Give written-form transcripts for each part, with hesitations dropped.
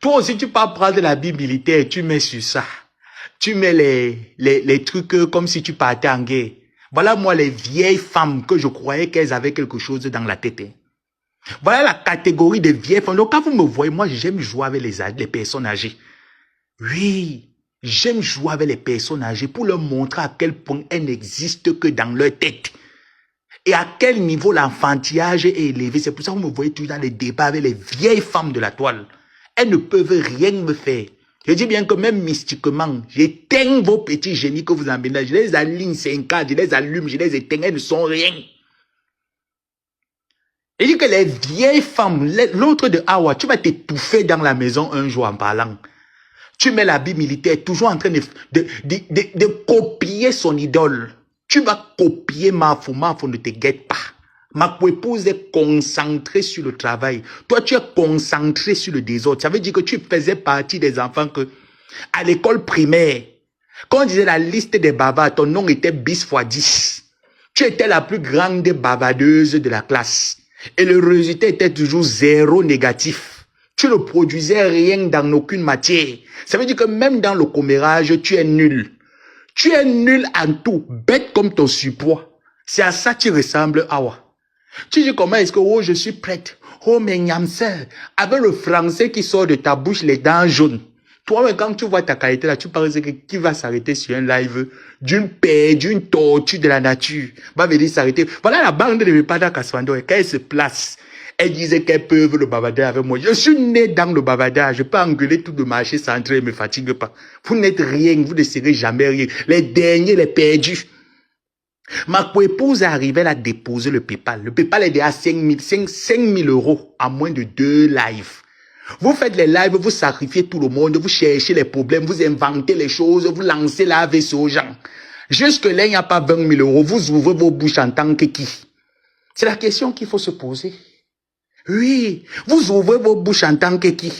Toi aussi, tu peux prendre l'habit militaire et tu mets sur ça. Tu mets les trucs comme si tu partais en guerre. Voilà moi les vieilles femmes que je croyais qu'elles avaient quelque chose dans la tête. Hein. Voilà la catégorie des vieilles femmes. Donc quand vous me voyez, moi j'aime jouer avec les personnes âgées. Oui, j'aime jouer avec les personnes âgées pour leur montrer à quel point elles n'existent que dans leur tête. Et à quel niveau l'enfantillage est élevé. C'est pour ça que vous me voyez toujours dans les débats avec les vieilles femmes de la toile. Elles ne peuvent rien me faire. Je dis bien que même mystiquement, j'éteins vos petits génies que vous emmenez. Je les aligne 5 ans, je les allume, je les éteins, elles ne sont rien. Je dis que les vieilles femmes, l'autre de Awa, tu vas t'étouffer dans la maison un jour en parlant. Tu mets l'habit militaire, toujours en train de copier son idole. Tu vas copier Mafou, Mafou ne te guette pas. Ma épouse est concentrée sur le travail. Toi, tu es concentré sur le désordre. Ça veut dire que tu faisais partie des enfants que, à l'école primaire, quand on disait la liste des bavards, ton nom était bis fois 10. Tu étais la plus grande bavardeuse de la classe. Et le résultat était toujours 0 négatif. Tu ne produisais rien dans aucune matière. Ça veut dire que même dans le commérage, tu es nul. Tu es nul en tout, bête comme ton surpoids. C'est à ça que tu ressembles, Awa. Tu dis comment est-ce que, oh, je suis prête. Oh, mais Nyamsel, avec le français qui sort de ta bouche, les dents jaunes. Toi, quand tu vois ta qualité là, tu penses que qui va s'arrêter sur un live d'une paix, d'une tortue de la nature, va venir s'arrêter. Voilà la bande de Pada Kaswando, quand elle se place, elle disait qu'elle peut le bavardage avec moi. Je suis né dans le bavardage, je peux engueuler tout le marché sans entrer, ne me fatigue pas. Vous n'êtes rien, vous ne serez jamais rien. Les derniers, les perdus. Ma épouse est arrivée à déposer le PayPal. Le PayPal est déjà à 5 000 euros à moins de 2 lives. Vous faites les lives, vous sacrifiez tout le monde, vous cherchez les problèmes, vous inventez les choses, vous lancez la AVC aux gens. Jusque-là, il n'y a pas 20 000 euros. Vous ouvrez vos bouches en tant que qui? C'est la question qu'il faut se poser. Oui, vous ouvrez vos bouches en tant que qui?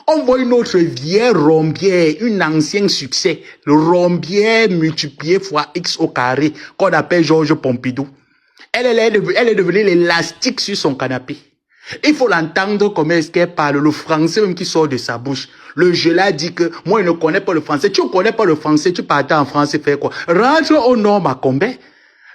On voit une autre vieille rombière, une ancien succès, le rombière multiplié fois X au carré, qu'on appelle Georges Pompidou. Elle est devenue l'élastique sur son canapé. Il faut l'entendre comment est-ce qu'elle parle, le français même qui sort de sa bouche. Le Gela dit que moi, je ne connais pas le français. Tu ne connais pas le français, tu partais en France et faire quoi? Rentre au Nord Macombe.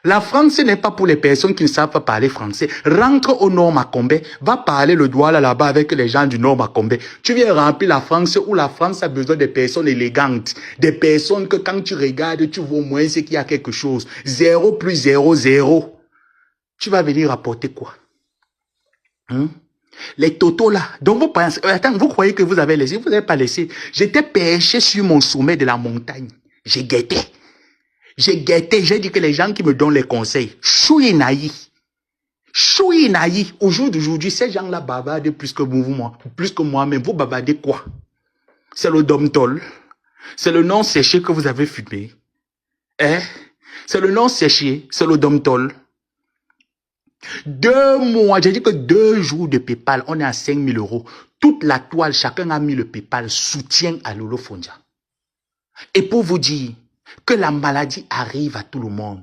La France n'est pas pour les personnes qui ne savent pas parler français. Rentre au Nord Macombe, va parler le doigt là-bas avec les gens du Nord Macombe. Tu viens remplir la France où la France a besoin de personnes élégantes. Des personnes que quand tu regardes, tu vois au moins c'est qu'il y a quelque chose. 0 plus 0, 0. Tu vas venir apporter quoi? Les totos là, donc vous pensez, attends, vous croyez que vous avez laissé, vous n'avez pas laissé. J'étais perché sur mon sommet de la montagne. J'ai guetté, j'ai dit que les gens qui me donnent les conseils, chouinaï, au jour d'aujourd'hui, ces gens-là bavardent plus que moi-même. Vous bavardez quoi? C'est le domtol, c'est le nom séché que vous avez fumé. Hein? C'est le nom séché, c'est le domtol. 2 mois, j'ai dit que 2 jours de PayPal, on est à 5 000 euros. Toute la toile, chacun a mis le PayPal, soutien à Lolo Fondia. Et pour vous dire que la maladie arrive à tout le monde.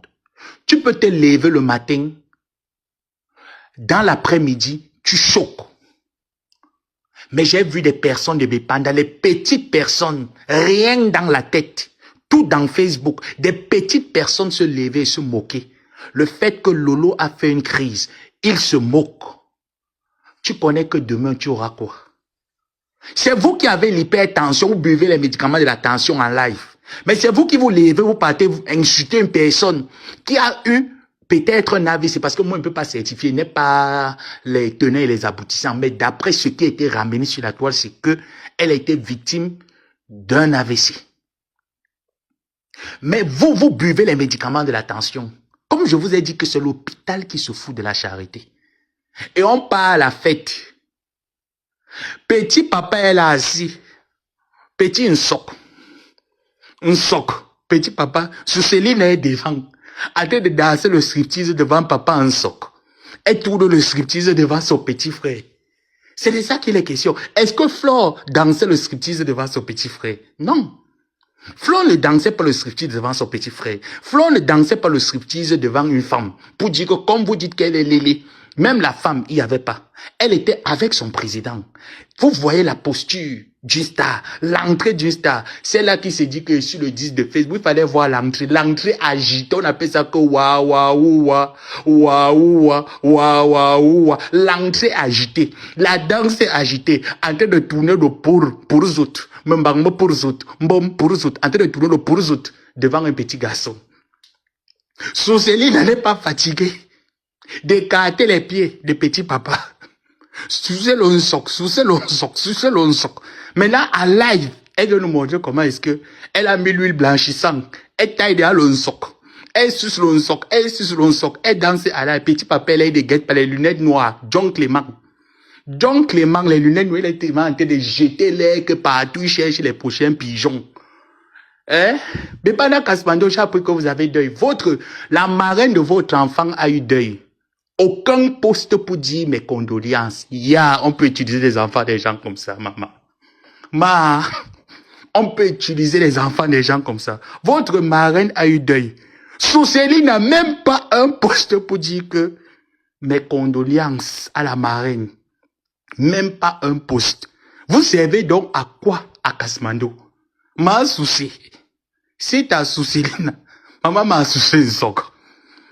Tu peux te lever le matin, dans l'après-midi, tu choques. Mais j'ai vu des personnes de Bépanda, les petites personnes, rien dans la tête, tout dans Facebook, des petites personnes se lever et se moquer. Le fait que Lolo a fait une crise, il se moque. Tu connais que demain, tu auras quoi? C'est vous qui avez l'hypertension, vous buvez les médicaments de la tension en live. Mais c'est vous qui vous levez, vous partez, vous insultez une personne qui a eu peut-être un AVC. Parce que moi, je ne peux pas certifier, il n'est pas les tenants et les aboutissants. Mais d'après ce qui a été ramené sur la toile, c'est qu'elle a été victime d'un AVC. Mais vous, vous buvez les médicaments de la tension. Comme je vous ai dit que c'est l'hôpital qui se fout de la charité. Et on part à la fête. Petit papa est là assis. Petit un soc. Petit papa, sous Céline est devant. En train de danser le striptease devant papa en soc. Elle tourne le striptease devant son petit frère. C'est de ça qu'il est question. Est-ce que Flore dansait le striptease devant son petit frère? Non. Flo ne dansait pas le striptease devant son petit frère. Flo ne dansait pas le striptease devant une femme. Pour dire que comme vous dites qu'elle est lélé, Même la femme, il n'y avait pas. Elle était avec son président. Vous voyez la posture d'une star, l'entrée d'une star. C'est là qui se dit que sur le 10 de Facebook, il fallait voir l'entrée. L'entrée agitée, on appelle ça que waouh, waouh, waouh, waouh, waouh, waouh. L'entrée agitée. La danse est agitée. En train de tourner le pour zout. Mbang pour zout. Mbom pour zout. En train de tourner le pour zout devant un petit garçon. Souseli n'allait pas fatigué d'écarter les pieds de petit papa. Sucer l'on soc, sucer l'on soc, sucer l'on soc. Maintenant, à live, elle veut nous montrer comment est-ce que elle a mis l'huile blanchissante. Elle taille derrière l'on soc. Elle suce l'on soc, elle suce l'on soc. Elle danse à la petit papa, elle a des guettes par les lunettes noires. John Clément. John Clément, les lunettes noires, il était en train de jeter l'air que partout, il cherche les prochains pigeons. Hein? Mais pendant qu'Asmando, chaque fois que vous avez deuil, la marraine de votre enfant a eu deuil. Aucun poste pour dire mes condoléances. On peut utiliser les enfants des gens comme ça, maman. On peut utiliser les enfants des gens comme ça. Votre marraine a eu deuil. Souseli n'a même pas un poste pour dire que mes condoléances à la marraine. Même pas un poste. Vous servez donc à quoi à Kasmando? Ma souci. Si t'as souci, maman m'a souci un soc.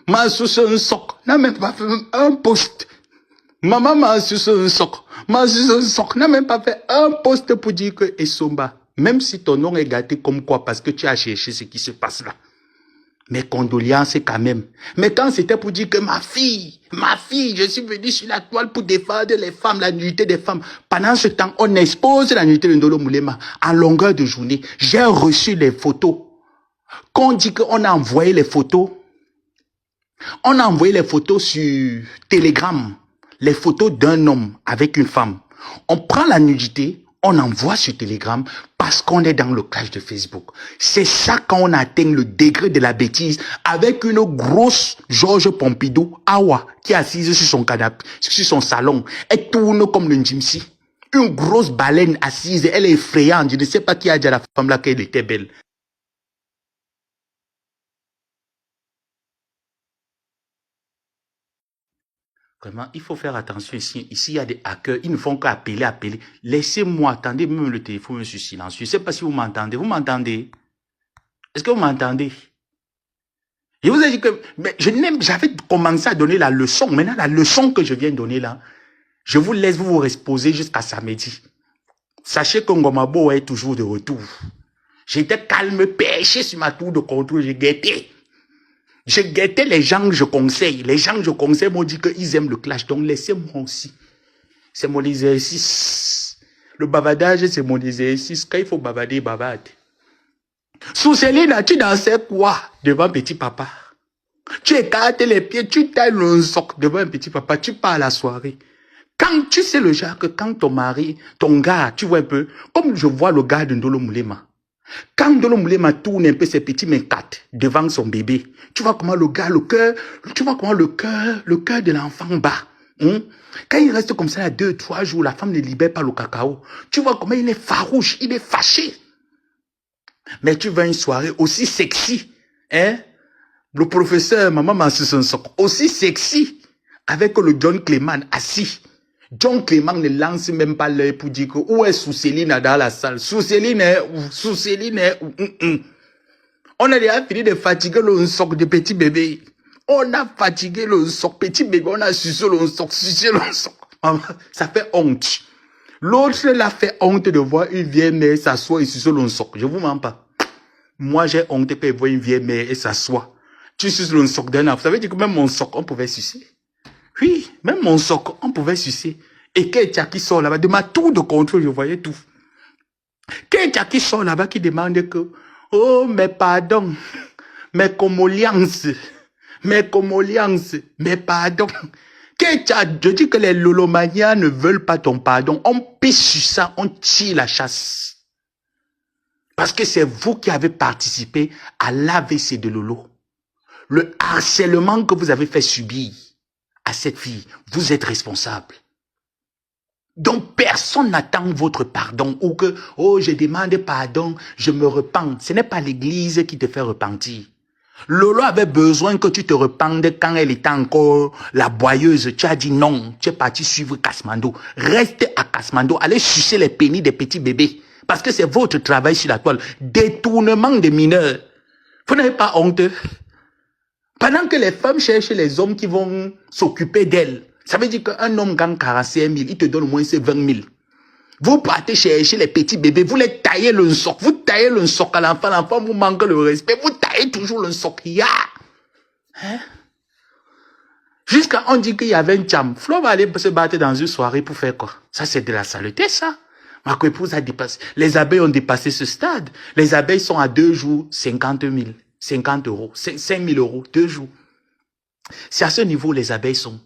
M'a souci un soc. N'a même pas fait un poste. Maman m'a souci un soc. M'a souci un soc. N'a même pas fait un poste pour dire que Essomba. Même si ton nom est gâté comme quoi parce que tu as cherché ce qui se passe là. Mes condoléances quand même. Mais quand c'était pour dire que ma fille, je suis venu sur la toile pour défendre les femmes, la nudité des femmes. Pendant ce temps, on expose la nudité de Ndolo Moulema en longueur de journée. J'ai reçu les photos. Quand on dit qu'on a envoyé les photos, on a envoyé les photos sur Telegram, les photos d'un homme avec une femme. On prend la nudité, on envoie sur Telegram parce qu'on est dans le clash de Facebook. C'est ça quand on atteint le degré de la bêtise avec une grosse Georges Pompidou, Awa, qui est assise sur son canapé, sur son salon. Elle tourne comme le Njimsi. Une grosse baleine assise, elle est effrayante. Je ne sais pas qui a dit à la femme là qu'elle était belle. Vraiment, il faut faire attention ici. Ici, il y a des hackers. Ils ne font qu'appeler, appeler. Laissez-moi, attendez même le téléphone sur silence. Je ne sais pas si vous m'entendez. Vous m'entendez? Est-ce que vous m'entendez? Je vous ai dit que j'avais commencé à donner la leçon. Maintenant, la leçon que je viens de donner là, je vous laisse vous reposer jusqu'à samedi. Sachez que Ngomabo est toujours de retour. J'étais calme, perché sur ma tour de contrôle. J'ai guetté. Je guettais les gens que je conseille. Les gens que je conseille m'ont dit qu'ils aiment le clash. Donc, laissez-moi aussi. C'est mon exercice. Le bavardage, c'est mon exercice. Quand il faut bavarder, bavarde. Sous Céline, tu dansais quoi devant petit papa? Tu écartes les pieds, tu tailles le soc devant un petit papa. Tu pars à la soirée. Quand tu sais le genre que quand ton mari, ton gars, tu vois un peu, comme je vois le gars de Ndolo Moulema. Quand Ndolo Moulema tourne un peu ses petits mains quatre devant son bébé, tu vois comment le gars, le cœur de l'enfant bat. Quand il reste comme ça, 2-3 jours, la femme ne libère pas le cacao. Tu vois comment il est farouche, il est fâché. Mais tu vas à une soirée aussi sexy, le professeur, maman m'a aussi sexy, avec le John Clément assis. John Clément ne lance même pas l'œil pour dire que où est Sousseline dans la salle. Sousseline est où? Sousseline est où? On a déjà fini de fatiguer le soc de petit bébé. On a fatigué le soc petit bébé. On a sucé le soc, Ça fait honte. L'autre l'a fait honte de voir une vieille mère s'asseoir et sucer le soc. Je vous mens pas. Moi, j'ai honte quand je vois une vieille mère et s'asseoir. Tu suces le soc d'un enfant. Ça veut dire que même mon soc, on pouvait sucer. Oui, même mon soc, on pouvait sucer. Et Ketia qui sort là-bas, de ma tour de contrôle, je voyais tout. Ketia qui sort là-bas, qui demande que, oh, mais pardon, mais condoléances, mais pardon. Ketia, je dis que les lolomanias ne veulent pas ton pardon. On pisse sur ça, on tire la chasse. Parce que c'est vous qui avez participé à l'AVC de Lolo. Le harcèlement que vous avez fait subir à cette fille, vous êtes responsable. Donc, personne n'attend votre pardon ou que, oh, je demande pardon, je me repens. Ce n'est pas l'église qui te fait repentir. Lolo avait besoin que tu te rependes quand elle était encore la boyeuse. Tu as dit non, tu es parti suivre Kasmando. Reste à Kasmando, allez sucer les pénis des petits bébés. Parce que c'est votre travail sur la toile. Détournement des mineurs. Vous n'avez pas honte? Pendant que les femmes cherchent les hommes qui vont s'occuper d'elles. Ça veut dire qu'un homme gagne 45 000, il te donne au moins 20 000. Vous partez chercher les petits bébés, vous les taillez le soc, vous taillez le soc à l'enfant, l'enfant vous manque le respect, vous taillez toujours le soc. Hein? Jusqu'à on dit qu'il y avait un cham. Flo va aller se battre dans une soirée pour faire quoi? Ça c'est de la saleté ça. Ma coépouse a dépassé. Les abeilles ont dépassé ce stade. Les abeilles sont à 2 jours 50 000, 50 euros, 5 000 euros, 2 jours. C'est à ce niveau les abeilles sont.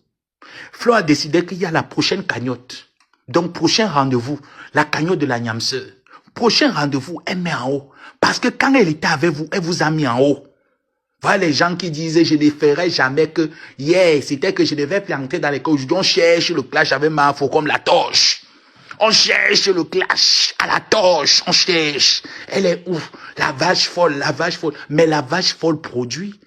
Flo a décidé qu'il y a la prochaine cagnotte. Donc, prochain rendez-vous, la cagnotte de la Niamseur. Prochain rendez-vous, elle met en haut. Parce que quand elle était avec vous, elle vous a mis en haut. Voilà les gens qui disaient, je ne ferai jamais que, c'était que je devais planter dans les cours. Aujourd'hui, on cherche le clash avec Mafo comme la torche. On cherche le clash à la torche, on cherche. Elle est où? La vache folle, la vache folle. Mais la vache folle produit.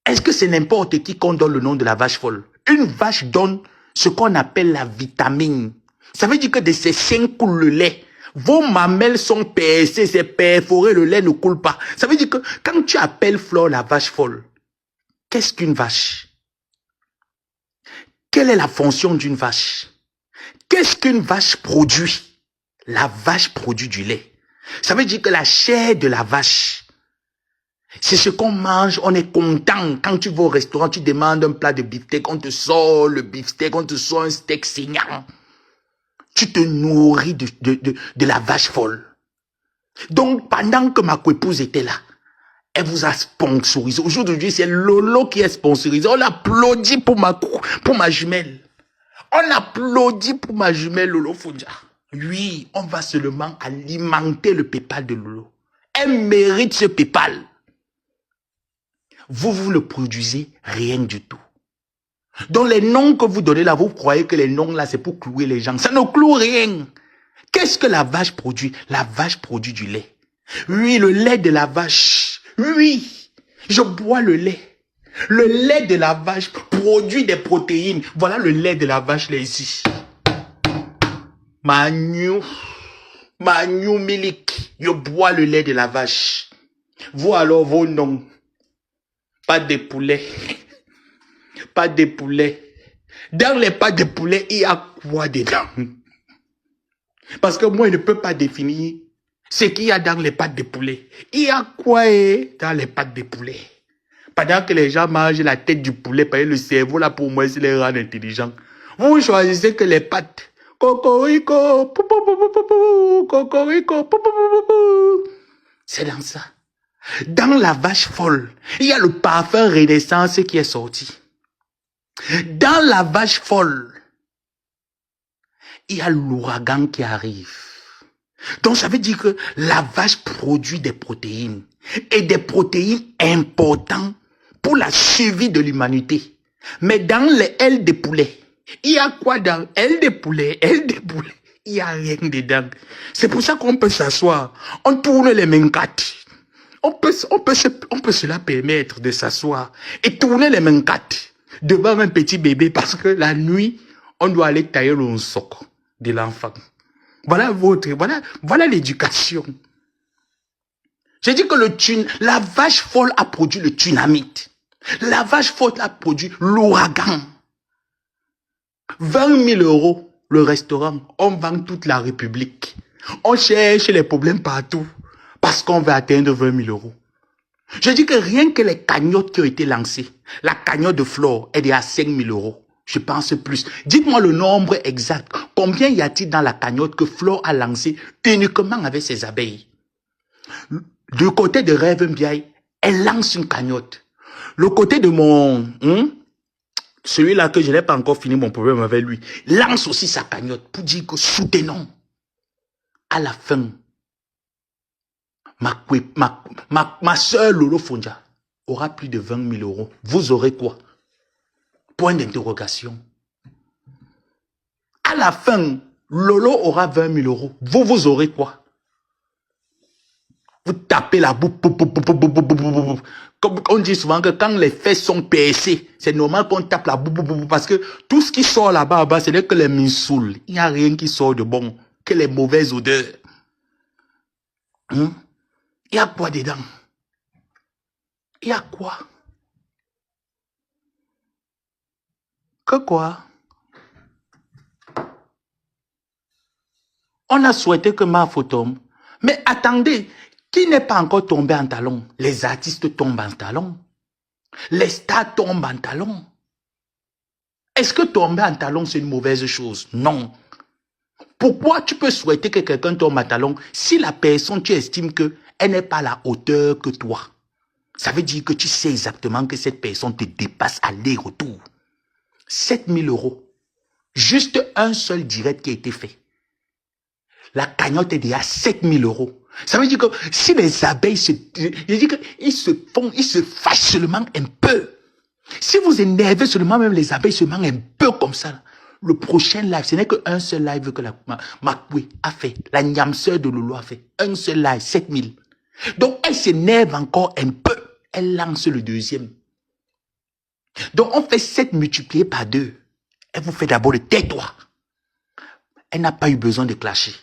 Est-ce que c'est n'importe qui qu'on donne le nom de la vache folle? Une vache donne ce qu'on appelle la vitamine. Ça veut dire que de ces seins coule le lait. Vos mamelles sont percées, c'est perforé, le lait ne coule pas. Ça veut dire que quand tu appelles Flore la vache folle, qu'est-ce qu'une vache? Quelle est la fonction d'une vache? Qu'est-ce qu'une vache produit? La vache produit du lait. Ça veut dire que la chair de la vache, c'est ce qu'on mange, on est content. Quand tu vas au restaurant, tu demandes un plat de beefsteak, on te sort le beefsteak, on te sort un steak saignant. Tu te nourris de la vache folle. Donc, pendant que ma coépouse était là, elle vous a sponsorisé. Aujourd'hui, c'est Lolo qui est sponsorisé. On applaudit pour ma jumelle. On applaudit pour ma jumelle Lolo Fonja. Oui, on va seulement alimenter le PayPal de Lolo. Elle mérite ce PayPal. Vous ne produisez rien du tout. Donc les noms que vous donnez là, vous croyez que les noms là, c'est pour clouer les gens. Ça ne cloue rien. Qu'est-ce que la vache produit? La vache produit du lait. Oui, le lait de la vache. Oui, je bois le lait. Le lait de la vache produit des protéines. Voilà le lait de la vache là ici. Magnou Milik. Je bois le lait de la vache. Vous alors vos noms. Pas de poulet. Pas de poulet. Dans les pâtes de poulet, il y a quoi dedans? Parce que moi, je ne peux pas définir ce qu'il y a dans les pâtes de poulet. Il y a quoi dans les pâtes de poulet? Pendant que les gens mangent la tête du poulet, parce que le cerveau, là, pour moi, c'est les rend intelligents. Vous choisissez que les pâtes. Cocorico, cocorico, c'est dans ça. Dans la vache folle, il y a le parfum Renaissance qui est sorti. Dans la vache folle, il y a l'ouragan qui arrive. Donc ça veut dire que la vache produit des protéines. Et des protéines importantes pour la survie de l'humanité. Mais dans les ailes de poulet, il y a quoi dans ailes de poulet? Il n'y a rien dedans. C'est pour ça qu'on peut s'asseoir. On tourne les mains quatre. On peut se la permettre de s'asseoir et tourner les mains quatre devant un petit bébé parce que la nuit, on doit aller tailler le soc de l'enfant. Voilà l'éducation. J'ai dit que la vache folle a produit le tsunamite. La vache folle a produit l'ouragan. 20 000 euros, le restaurant, on vend toute la République. On cherche les problèmes partout. Parce qu'on veut atteindre 20 000 euros. Je dis que rien que les cagnottes qui ont été lancées, la cagnotte de Flore, elle est à 5 000 euros. Je pense plus. Dites-moi le nombre exact. Combien y a-t-il dans la cagnotte que Flore a lancée uniquement avec ses abeilles? Du côté de Rêve Mbiaye, elle lance une cagnotte. Le côté de celui-là que je n'ai pas encore fini mon problème avec lui, lance aussi sa cagnotte pour dire que soutenons. À la fin, ma soeur Lolo Fonja aura plus de 20 000 euros. Vous aurez quoi? Point d'interrogation. À la fin, Lolo aura 20 000 euros. Vous aurez quoi? Vous tapez la boue. Comme on dit souvent que quand les fesses sont percées, c'est normal qu'on tape la boue. Parce que tout ce qui sort là-bas, ce n'est que les minsouls. Il n'y a rien qui sort de bon. Que les mauvaises odeurs. Il y a quoi dedans? Il y a quoi? Que quoi? On a souhaité que Mafo tombe. Mais attendez, qui n'est pas encore tombé en talon? Les artistes tombent en talon. Les stars tombent en talon. Est-ce que tomber en talon, c'est une mauvaise chose? Non. Pourquoi tu peux souhaiter que quelqu'un tombe en talon si la personne, tu estimes qu'elle n'est pas à la hauteur que toi? Ça veut dire que tu sais exactement que cette personne te dépasse aller-retour. 7 000 €. Juste un seul direct qui a été fait. La cagnotte est déjà 7 000 €. Ça veut dire que si les abeilles ils se fâchent seulement un peu. Si vous énervez seulement même les abeilles seulement un peu comme ça, le prochain live, ce n'est qu'un seul live que la Makwe a fait. La Niamseur de Lolo a fait. Un seul live, 7 000. Donc elle s'énerve encore un peu. Elle lance le deuxième. Donc on fait 7 multiplié par 2. Elle vous fait d'abord le tais-toi. Elle n'a pas eu besoin de clasher.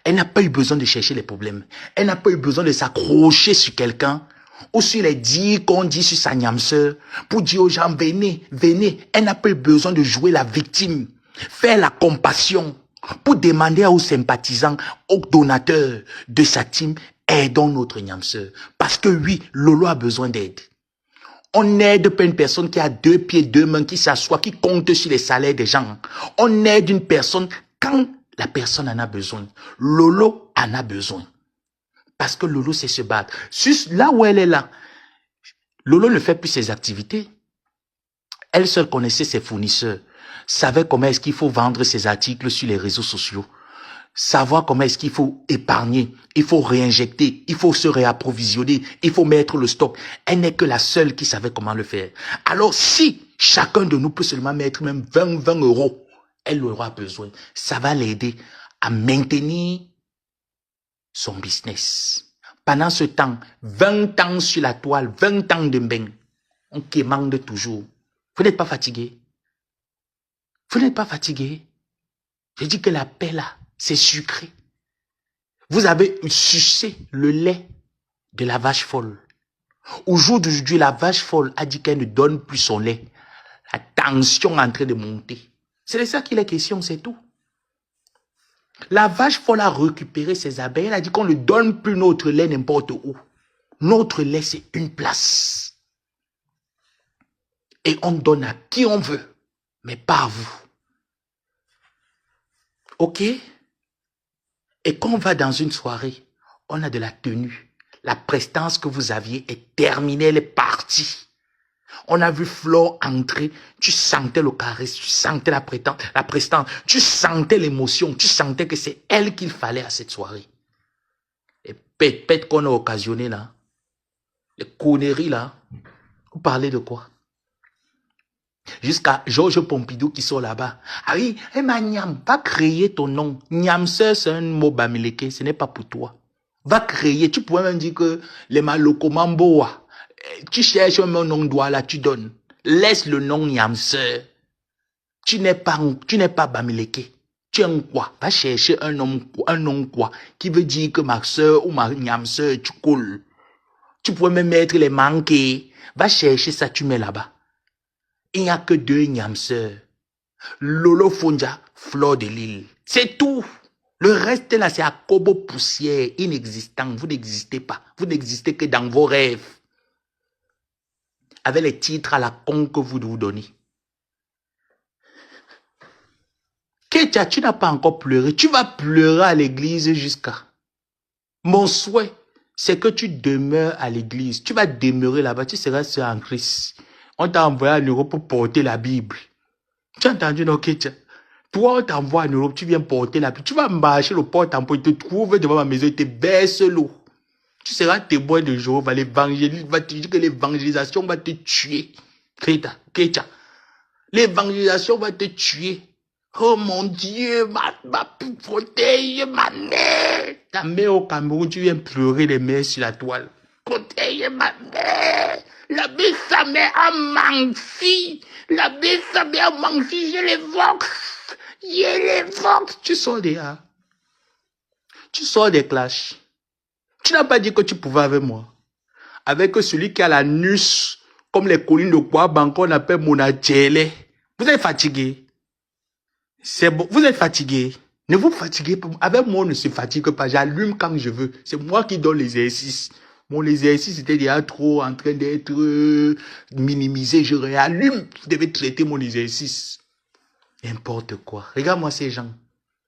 Elle n'a pas eu besoin de chercher les problèmes. Elle n'a pas eu besoin de s'accrocher sur quelqu'un ou sur les dires qu'on dit sur sa niamseur pour dire aux gens, venez, venez. Elle n'a pas eu besoin de jouer la victime, faire la compassion pour demander aux sympathisants, aux donateurs de sa team, aidons notre niamseur. Parce que oui, Lolo a besoin d'aide. On n'aide pas une personne qui a 2 pieds, 2 mains, qui s'assoit, qui compte sur les salaires des gens. On aide une personne quand la personne en a besoin. Lolo en a besoin. Parce que Lolo sait se battre. Là où elle est là, Lolo ne fait plus ses activités. Elle seule connaissait ses fournisseurs. Savait comment est-ce qu'il faut vendre ses articles sur les réseaux sociaux. Savoir comment est-ce qu'il faut épargner. Il faut réinjecter. Il faut se réapprovisionner. Il faut mettre le stock. Elle n'est que la seule qui savait comment le faire. Alors si chacun de nous peut seulement mettre même 20 €, elle aura besoin. Ça va l'aider à maintenir son business. Pendant ce temps, 20 ans sur la toile, 20 ans de bain, on quémande toujours. Vous n'êtes pas fatigué? Vous n'êtes pas fatigué? Je dis que la paix là, c'est sucré. Vous avez sucé le lait de la vache folle. Au jour d'aujourd'hui, la vache folle a dit qu'elle ne donne plus son lait. La tension est en train de monter. C'est de ça qu'il est question, c'est tout. La vache folle a récupéré ses abeilles. Elle a dit qu'on ne donne plus notre lait n'importe où. Notre lait, c'est une place. Et on donne à qui on veut, mais pas à vous. Ok? Et quand on va dans une soirée, on a de la tenue. La prestance que vous aviez est terminée, elle est partie. On a vu Flore entrer, tu sentais le caresse, tu sentais la prestance, tu sentais l'émotion, tu sentais que c'est elle qu'il fallait à cette soirée. Les pètes qu'on a occasionnées là, les conneries là, vous parlez de quoi? Jusqu'à Georges Pompidou qui sort là-bas. Ah oui, ma Niam, va créer ton nom. Niamseur, c'est un mot bamileke, ce n'est pas pour toi. Va créer, tu pourrais même dire que les malokomamboa. Tu cherches un nom d'oie là, tu donnes. Laisse le nom Niamseur. Tu n'es pas bamileke. Tu es un quoi? Va chercher un nom quoi? Qui veut dire que ma soeur ou ma Niamseur, tu coules. Tu pourrais même mettre les manqués. Va chercher ça, tu mets là-bas. Il n'y a que 2 Niamseurs. Lolo Fonja, Flore de Lille. C'est tout. Le reste là, c'est à Kobo poussière, inexistant. Vous n'existez pas. Vous n'existez que dans vos rêves. Avec les titres à la con que vous donnez. Ketia, tu n'as pas encore pleuré. Tu vas pleurer à l'église jusqu'à. Mon souhait, c'est que tu demeures à l'église. Tu vas demeurer là-bas. Tu seras seul en Christ. On t'a envoyé en Europe pour porter la Bible. Tu as entendu, non, Ketia? Toi, on t'envoie en Europe, tu viens porter la Bible. Tu vas marcher le porte-en-porte, il te trouve devant ma maison, il te verse l'eau. Tu seras témoin de Jéhovah. L'évangile va te dire que l'évangélisation va te tuer. Ketia. L'évangélisation va te tuer. Oh mon Dieu, ma protège ma mère. Ta mère au Cameroun, tu viens pleurer les mères sur la toile. Protège ma mère. La bête sa mère a menti. La bête sa mère a menti. Je les vox. Je les vox. Tu sors des A. Tu sors des clashs. Tu n'as pas dit que tu pouvais avec moi. Avec celui qui a la nuce, comme les collines de Kouaban, qu'on appelle Monadjele. Vous êtes fatigué. C'est bon. Vous êtes fatigué. Ne vous fatiguez pas. Avec moi, on ne se fatigue pas. J'allume quand je veux. C'est moi qui donne l'exercice. Mon exercice était déjà trop en train d'être minimisé. Je réallume. Vous devez traiter mon exercice. N'importe quoi. Regarde-moi ces gens.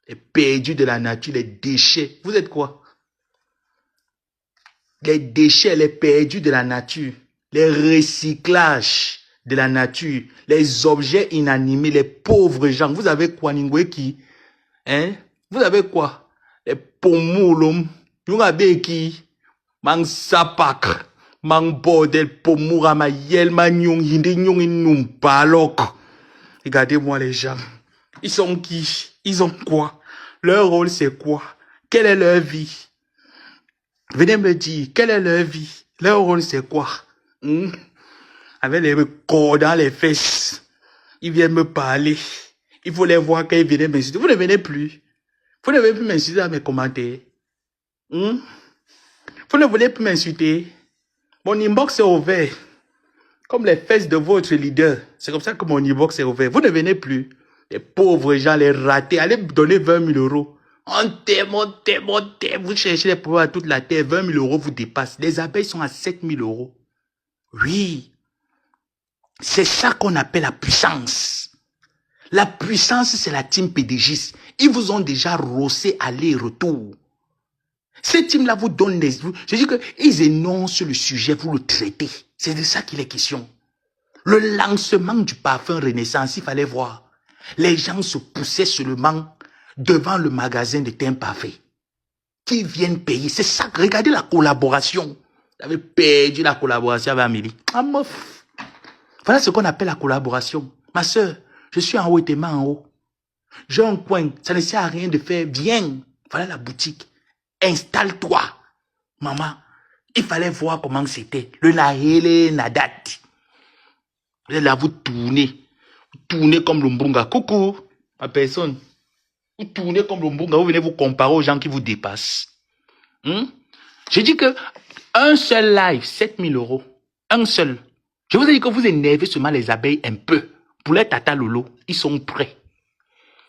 Les perdus de la nature, les déchets. Vous êtes quoi? Les déchets, les perdus de la nature. Les recyclages de la nature. Les objets inanimés, les pauvres gens. Vous avez quoi, Ningweki? Hein? Vous avez quoi? Les pomoulum. Vous avez qui? Mang sapak. Mang bordel pomoura ma yel ma nyong hindi nyong inum balok. Regardez-moi les gens. Ils sont qui? Ils ont quoi? Leur rôle c'est quoi? Quelle est leur vie? Venez me dire, quelle est leur vie? Leur rôle c'est quoi? Avec les corps dans les fesses. Ils viennent me parler. Il faut les voir quand ils viennent m'insulter. Vous ne venez plus. Vous ne venez plus m'insulter dans mes commentaires. Vous ne voulez plus m'insulter. Mon inbox est ouvert. Comme les fesses de votre leader. C'est comme ça que mon inbox est ouvert. Vous ne venez plus. Les pauvres gens, les ratés. Allez me donner 20 000 euros. On t'aime. Vous cherchez les problèmes à toute la terre. 20 000 euros vous dépassent. Les abeilles sont à 7 000 euros. Oui. C'est ça qu'on appelle la puissance. La puissance, c'est la team PDG. Ils vous ont déjà rossé aller-retour. Ces teams-là vous donnent des... Je dis qu'ils énoncent le sujet, vous le traitez. C'est de ça qu'il est question. Le lancement du parfum Renaissance, il fallait voir. Les gens se poussaient seulement devant le magasin de thym parfait. Qui viennent payer. C'est ça. Regardez la collaboration. Vous avez perdu la collaboration avec Amélie. Ah, meuf. Voilà ce qu'on appelle la collaboration. Ma soeur, je suis en haut et tes mains en haut. J'ai un coin. Ça ne sert à rien de faire. Viens. Voilà la boutique. Installe-toi. Maman, il fallait voir comment c'était. Le Nahele Nadat. Vous êtes là, vous tournez. Vous tournez comme le Mbunga. Coucou, ma personne. Vous tournez comme le Mbunga. Vous venez vous comparer aux gens qui vous dépassent. J'ai dit que un seul live, 7 000 euros. Un seul. Je vous ai dit que vous énervez seulement les abeilles un peu. Pour les tata lolo, ils sont prêts.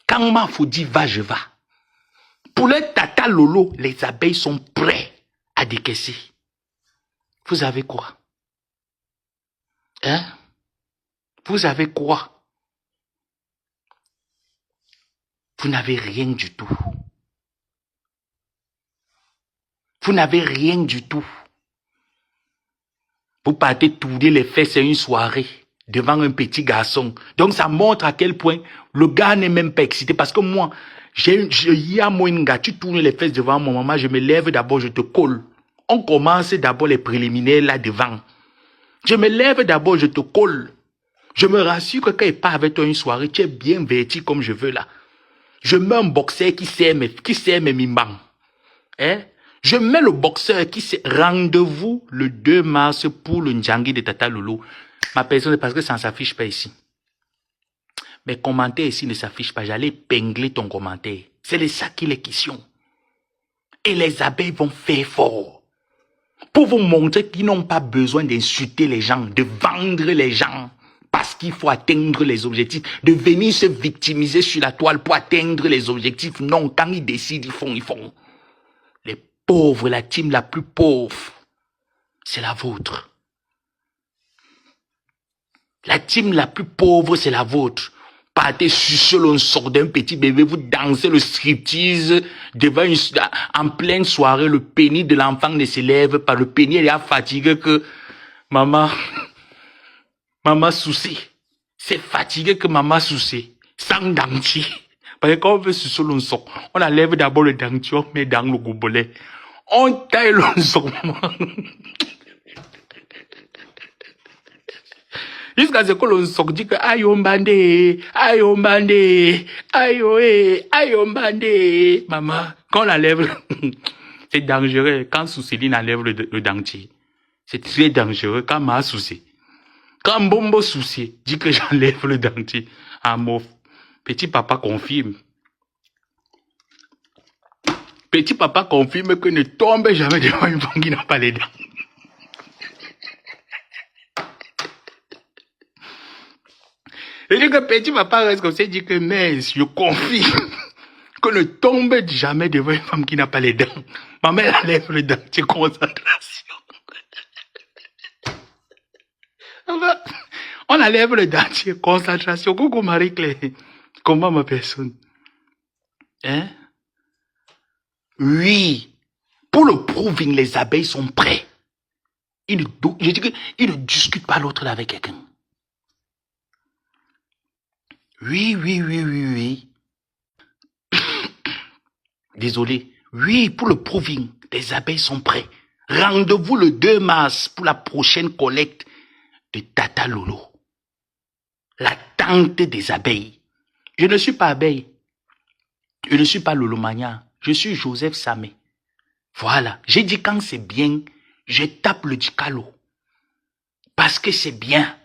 Quand ma faut dire va, je vais. Pour les tata lolo, les abeilles sont prêts à décaisser. Vous avez quoi? Hein? Vous avez quoi? Vous n'avez rien du tout. Vous n'avez rien du tout. Vous partez tourner les fesses à une soirée devant un petit garçon. Donc ça montre à quel point le gars n'est même pas excité. Parce que moi, tu tournes les fesses devant mon maman, je me lève d'abord, je te colle. On commence d'abord les préliminaires là devant. Je me lève d'abord, je te colle. Je me rassure que quand il part avec toi une soirée, tu es bien vêtu comme je veux là. Je mets un boxeur qui sert mes mimbans. Hein? Je mets le boxeur qui sert. Rendez-vous le 2 mars pour le Ndjangi de Tata Lolo. Ma personne, c'est parce que ça ne s'affiche pas ici. Mes commentaires ici ne s'affichent pas. J'allais épingler ton commentaire. C'est de ça qu'il est question. Et les abeilles vont faire fort. Pour vous montrer qu'ils n'ont pas besoin d'insulter les gens, de vendre les gens. Parce qu'il faut atteindre les objectifs. De venir se victimiser sur la toile pour atteindre les objectifs. Non, quand ils décident, ils font. Les pauvres, la team la plus pauvre, c'est la vôtre. La team la plus pauvre, c'est la vôtre. Partez sur le sort d'un petit bébé, vous dansez le striptease devant en pleine soirée, le pénis de l'enfant ne se lève pas. Le pénis est fatigué que maman souci. C'est fatigué que maman souci. Sans dentier. Parce que quand on veut sur le sort, on enlève d'abord le dentier, on met dans le gobelet. On taille le sort. Jusqu'à ce que l'on sorte dit que aïe on bandé, aïe on bandé, aïe oé, aïe on bandé. Maman, quand on enlève, c'est dangereux. Quand Soucéline enlève le dentier, c'est très dangereux. Quand Ma Soucé, quand Bombo Soucé dit que j'enlève le dentier, ah mon petit papa confirme. Petit papa confirme que ne tombe jamais devant une femme qui n'a pas les dents. Et dit que petit papa reste comme ça, il dit que mais je confirme que ne tombe jamais devant une femme qui n'a pas les dents. Ma mère enlève le dentier, concentration. Enfin, on enlève le dentier, concentration. Coucou Marie-Claire. Comment ma personne? Hein? Oui. Pour le proving, les abeilles sont prêts. Je dis qu'ils ne discutent pas l'autre avec quelqu'un. Oui. Désolé. Oui, pour le proving, les abeilles sont prêts. Rendez-vous le 2 mars pour la prochaine collecte de Tata Lolo. La tante des abeilles. Je ne suis pas abeille. Je ne suis pas Lolo Magna. Je suis Joseph Samé. Voilà. J'ai dit quand c'est bien, je tape le dicalo. Parce que c'est bien.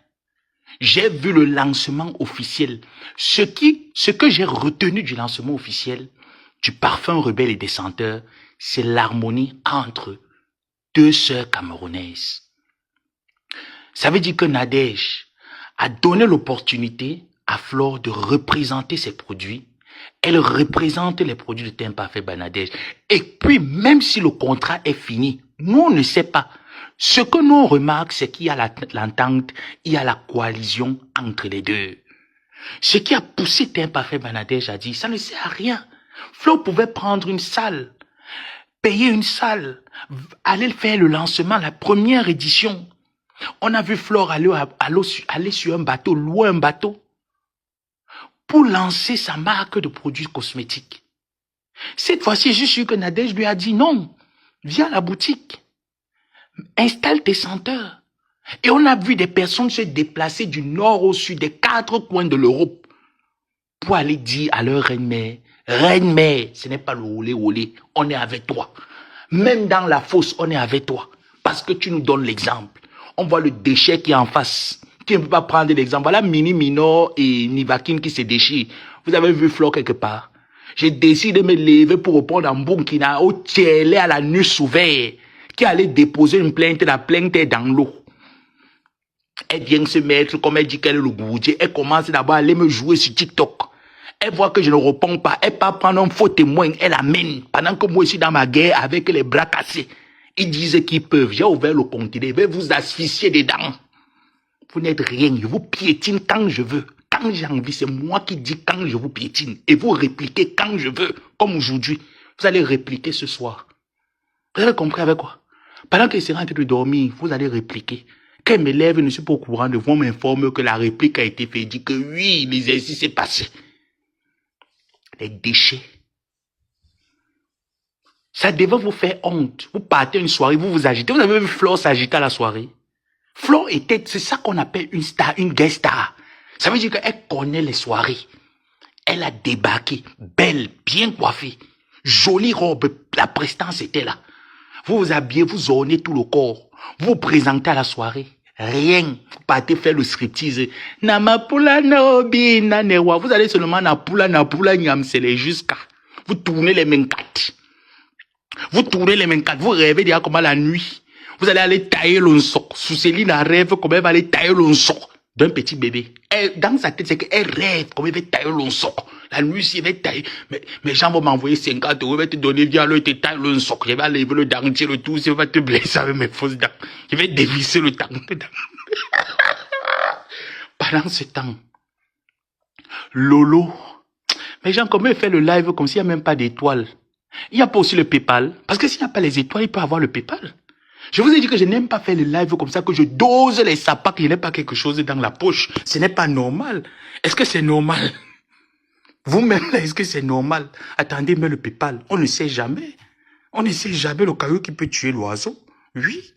J'ai vu le lancement officiel. Ce que j'ai retenu du lancement officiel, du parfum rebelle et des senteurs, c'est l'harmonie entre deux sœurs camerounaises. Ça veut dire que Nadège a donné l'opportunité à Flore de représenter ses produits. Elle représente les produits de Teint Parfait Banadège. Et puis, même si le contrat est fini, nous, on ne sait pas. Ce que nous on remarque, c'est qu'il y a l'entente, il y a la coalition entre les deux. Ce qui a poussé Teint Parfait Banadège à dire, ça ne sert à rien. Flore pouvait prendre une salle, payer une salle, aller faire le lancement, la première édition. On a vu Flore aller sur un bateau, louer un bateau, pour lancer sa marque de produits cosmétiques. Cette fois-ci, je suis sûr que Nadège lui a dit non, viens à la boutique, installe tes senteurs. Et on a vu des personnes se déplacer du nord au sud, des 4 coins de l'Europe, pour aller dire à leur reine-mère, ce n'est pas le olé, on est avec toi. Même dans la fosse, on est avec toi. Parce que tu nous donnes l'exemple. On voit le déchet qui est en face. Qui ne peut pas prendre l'exemple. Voilà Mini Minor et Nivakin qui se déchirent. Vous avez vu Flore quelque part? J'ai décidé de me lever pour répondre à Mbunkina, au tielé à la nuit ouverte, qui allait déposer une plainte. La plainte est dans l'eau. Elle vient se mettre, comme elle dit qu'elle est le gourdier. Elle commence d'abord à aller me jouer sur TikTok. Elle voit que je ne réponds pas. Elle part prendre un faux témoin. Elle amène. Pendant que moi, je suis dans ma guerre avec les bras cassés. Ils disent qu'ils peuvent. J'ai ouvert le continent. Je vais vous asphyxier dedans. Vous n'êtes rien. Je vous piétine quand je veux. Quand j'ai envie, c'est moi qui dis quand je vous piétine. Et vous répliquez quand je veux. Comme aujourd'hui. Vous allez répliquer ce soir. Vous avez compris avec quoi? Pendant qu'elle sera en train de dormir, vous allez répliquer. Quand elle me lève, je ne suis pas au courant de vous, on m'informe que la réplique a été faite. Dit que oui, l'exercice s'est passé. Les déchets. Ça devait vous faire honte. Vous partez une soirée, vous vous agitez. Vous avez vu Flore s'agiter à la soirée? Flore était, c'est ça qu'on appelle une star, une guest star. Ça veut dire qu'elle connaît les soirées. Elle a débarqué, belle, bien coiffée, jolie robe, la prestance était là. Vous vous habillez, vous ornez tout le corps. Vous vous présentez à la soirée. Rien. Vous partez faire le striptease. Namapula naobi nanewa. Vous allez seulement napula nyamsele jusqu'à. Vous tournez les mains quatre. Vous tournez les mains quatre. Vous rêvez déjà comment la nuit. Vous allez aller tailler l'onsoc. Soucéline rêve comment elle va aller tailler l'onsoc d'un petit bébé. Elle, dans sa tête, c'est qu'elle rêve comment elle va tailler l'onsoc. La nuit, si elle va tailler. Mais mes gens vont m'envoyer 50 euros. Je vais te donner, viens, là, te tailler l'onsoc. Je vais aller lever le dentier, le tout. Je vais te blesser avec mes fausses dents. Je vais dévisser le dentier. Pendant ce temps, Lolo, mes gens, comment elle fait le live comme s'il n'y a même pas d'étoiles? Il n'y a pas aussi le PayPal. Parce que s'il n'y a pas les étoiles, il peut avoir le PayPal. Je vous ai dit que je n'aime pas faire le live comme ça, que je dose les sapins, que je n'ai pas quelque chose dans la poche. Ce n'est pas normal. Est-ce que c'est normal? Vous-même, est-ce que c'est normal? Attendez, mais le PayPal, on ne sait jamais. On ne sait jamais le caillou qui peut tuer l'oiseau. Oui,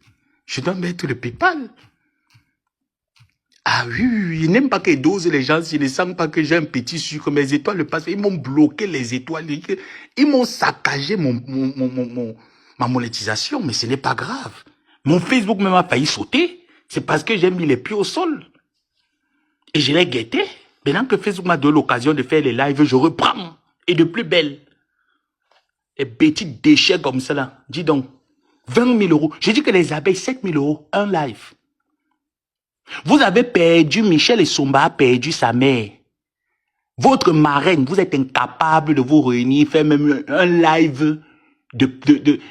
je dois mettre le PayPal. Ah oui, oui, oui. Ils n'aiment pas qu'ils dosent les gens. S'ils ne sentent pas que j'ai un petit sucre, mes étoiles le passent. Ils m'ont bloqué les étoiles. Ils m'ont saccagé ma monétisation. Mais ce n'est pas grave. Mon Facebook même a failli sauter. C'est parce que j'ai mis les pieds au sol. Et je l'ai guetté. Maintenant que Facebook m'a donné l'occasion de faire les lives, je reprends. Et de plus belle. Les petits déchets comme ça là. Dis donc. 20 000 euros. J'ai dit que les abeilles, 7 000 euros. Un live. Vous avez perdu, Michel Essomba a perdu sa mère. Votre marraine, vous êtes incapable de vous réunir, faire même un live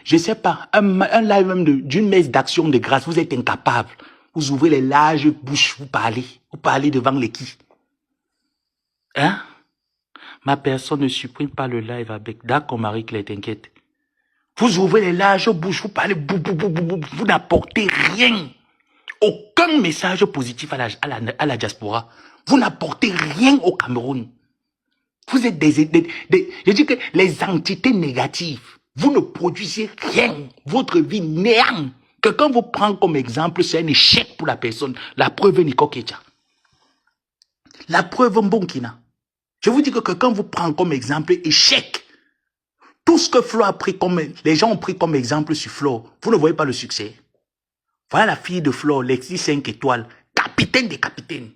je sais pas, un live même d'une messe d'action de grâce. Vous êtes incapable. Vous ouvrez les larges bouches, vous parlez devant les qui? Hein? Ma personne ne supprime pas le live avec. D'accord, Marie-Claire, t'inquiète. Vous ouvrez les larges bouches, vous parlez, vous n'apportez rien. Aucun message positif à la diaspora. Vous n'apportez rien au Cameroun. Vous êtes je dis que les entités négatives, vous ne produisez rien. Votre vie néant. Quelqu'un vous prend comme exemple, c'est un échec pour la personne. La preuve, Nico Ketia. La preuve, Mbonkina. Je vous dis que quelqu'un vous prend comme exemple, échec. Tout ce que Flo a pris comme, les gens ont pris comme exemple sur Flo. Vous ne voyez pas le succès. Voilà la fille de Flo, Lexi 5 étoiles, capitaine des capitaines.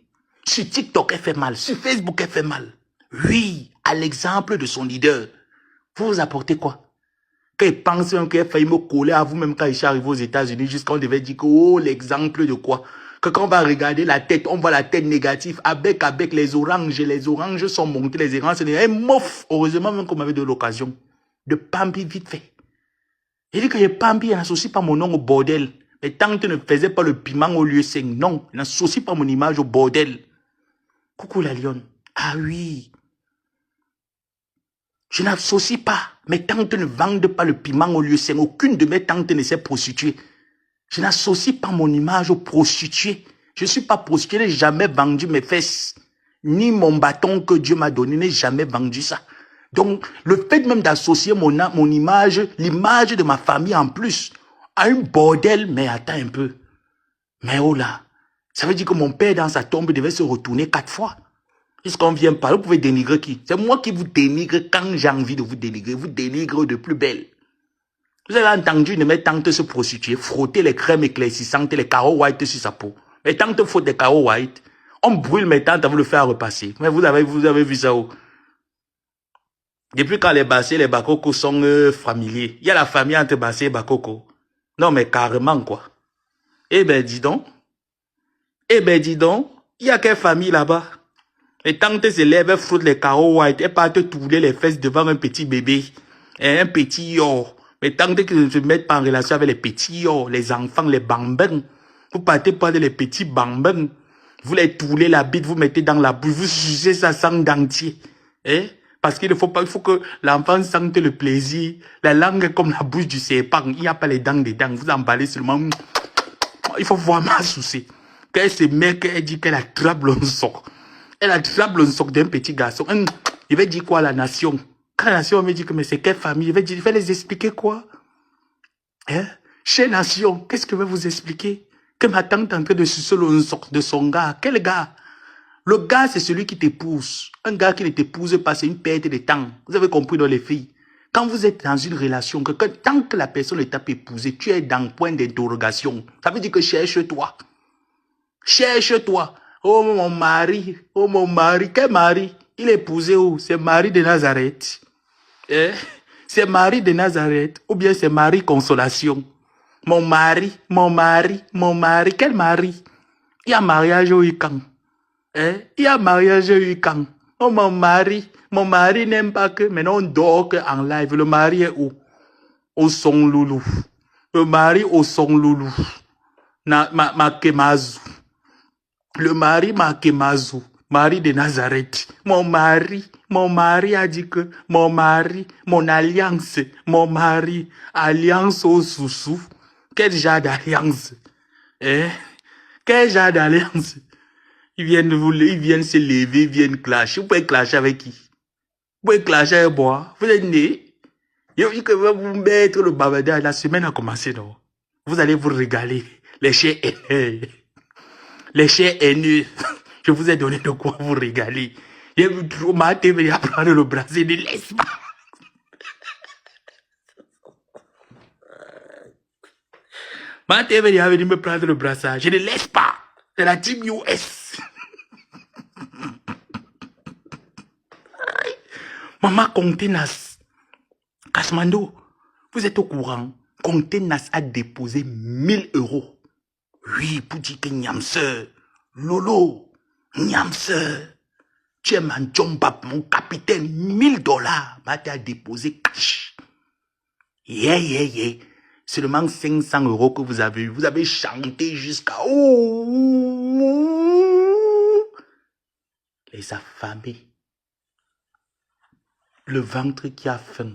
Sur TikTok, elle fait mal. Sur Facebook, elle fait mal. Oui, à l'exemple de son leader. Vous apportez quoi? Quand il pense même qu'il a failli me coller à vous-même quand il est arrivé aux États-Unis, jusqu'à on devait dire que, oh, l'exemple de quoi? Que quand on va regarder la tête, on voit la tête négative avec les oranges sont montées, les oranges, c'est un mof. Heureusement même qu'on m'avait donné l'occasion de pamper vite fait. Il dit que les pampi, il n'associe pas mon nom au bordel. Mais tant que tu ne faisais pas le piment au lieu 5, non, il n'associe pas mon image au bordel. Coucou la lionne. Ah oui. Je n'associe pas. Mes tantes ne vendent pas le piment au lieu 5. Aucune de mes tantes ne s'est prostituée. Je n'associe pas mon image aux prostituées. Je ne suis pas prostituée, je n'ai jamais vendu mes fesses. Ni mon bâton que Dieu m'a donné, je n'ai jamais vendu ça. Donc, le fait même d'associer mon image, l'image de ma famille en plus, à un bordel, mais attends un peu. Mais oh là, ça veut dire que mon père dans sa tombe devait se retourner 4 fois. Puisqu'on vient pas, vous pouvez dénigrer qui? C'est moi qui vous dénigre quand j'ai envie de vous dénigre de plus belle. Vous avez entendu une de mes tantes se prostituer, frotter les crèmes éclaircissantes et les carreaux white sur sa peau. Mes tantes frottent des carreaux white. On brûle mes tantes avant de le faire repasser. Mais vous avez vu ça où? Depuis quand les Bassé et les Bakoko sont familiers. Il y a la famille entre Bassé et Bakoko. Non mais carrément quoi. Eh ben dis donc. Eh ben dis donc. Il y a quelle famille là-bas? Les tantes se lèvent, elles frottent les carreaux white, elles partent tourner les fesses devant un petit bébé. Et un petit yor. Mais tantes qui ne se mettent pas en relation avec les petits yor, les enfants, les bambins. Vous partez prendre les petits bambins. Vous les tournez la bite, vous mettez dans la bouche, vous sucez ça sang d'entier. Eh? Parce qu'il ne faut pas, il faut que l'enfant sente le plaisir. La langue est comme la bouche du serpent. Il n'y a pas les dents dedans. Vous emballez seulement. Il faut vraiment soucier. Quand elle se met, elle dit qu'elle attrape le soc. Elle attrape le soc d'un petit garçon. Il va dire quoi à la nation? Quand la nation me dit que mais c'est quelle famille? Il va les expliquer quoi? Hein? Chez Nation, qu'est-ce que je vais vous expliquer? Que ma tante est en train de sucer le soc de son gars. Quel gars? Le gars, c'est celui qui t'épouse. Un gars qui ne t'épouse pas, c'est une perte de temps. Vous avez compris dans les filles. Quand vous êtes dans une relation, tant que la personne ne t'a pas épousé, tu es dans le point d'interrogation. Ça veut dire que cherche-toi. Cherche-toi. Oh mon mari, quel mari? Il est épousé où? C'est Marie de Nazareth. Eh? C'est Marie de Nazareth. Ou bien c'est Marie Consolation. Mon mari, quel mari? Il y a mariage au Ikan. Il y a mariage quand? Oh, mon mari n'aime pas que, maintenant on dort en live. Le mari est où? Au son loulou. Le mari au son loulou. Makemazu. Le mari Makemazu. Marie de Nazareth. Mon mari a dit que, mon alliance, alliance au sous-sous. Quel genre d'alliance? Quel genre d'alliance? Ils viennent se lever, ils viennent clasher. Vous pouvez clasher avec qui? Vous pouvez clasher avec moi. Vous êtes né. Je dis que vous mettre le babada. La semaine a commencé, non? Vous allez vous régaler. Les chiens, les chers haineux, je vous ai donné de quoi vous régaler. J'ai vu trop ma TV à prendre le bras, je ne laisse pas. Ma TV a venu me prendre le brassard, je ne laisse pas. C'est la team US. Maman Contenas, Kasmando, vous êtes au courant? Contenas a déposé 1000 euros. Oui, pour dire que Nyamse, Lolo, Nyamse, tu es mon Djombap, mon capitaine, 1000 $. Bah, tu as déposé cash. Yeah. Seulement 500 euros que vous avez eu. Vous avez chanté jusqu'à... Les affamés. Le ventre qui a faim.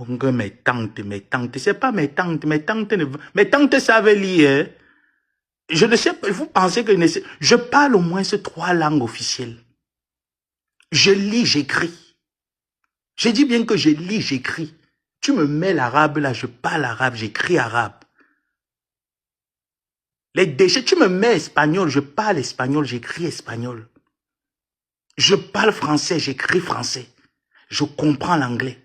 Mes tantes, c'est pas mes tantes savent lire. Je ne sais pas, vous pensez que je parle au moins ces 3 langues officielles. Je lis, j'écris. Je dis bien que je lis, j'écris. Tu me mets l'arabe là, je parle arabe, j'écris arabe. Les déchets, tu me mets espagnol, je parle espagnol, j'écris espagnol. Je parle français, j'écris français. Je comprends l'anglais.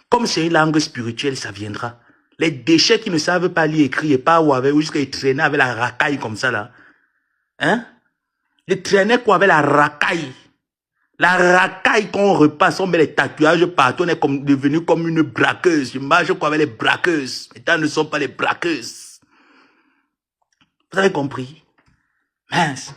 Comme c'est une langue spirituelle, ça viendra. Les déchets qui ne savent pas lire, écrire, et pas ou avec, ou jusqu'à traîner avec la racaille comme ça là. Hein? Ils traînaient quoi avec la racaille? La racaille qu'on repasse, on met les tatouages partout, on est devenu comme une braqueuse. Je marche quoi avec les braqueuses. Maintenant, ne sont pas les braqueuses. Vous avez compris? Mince.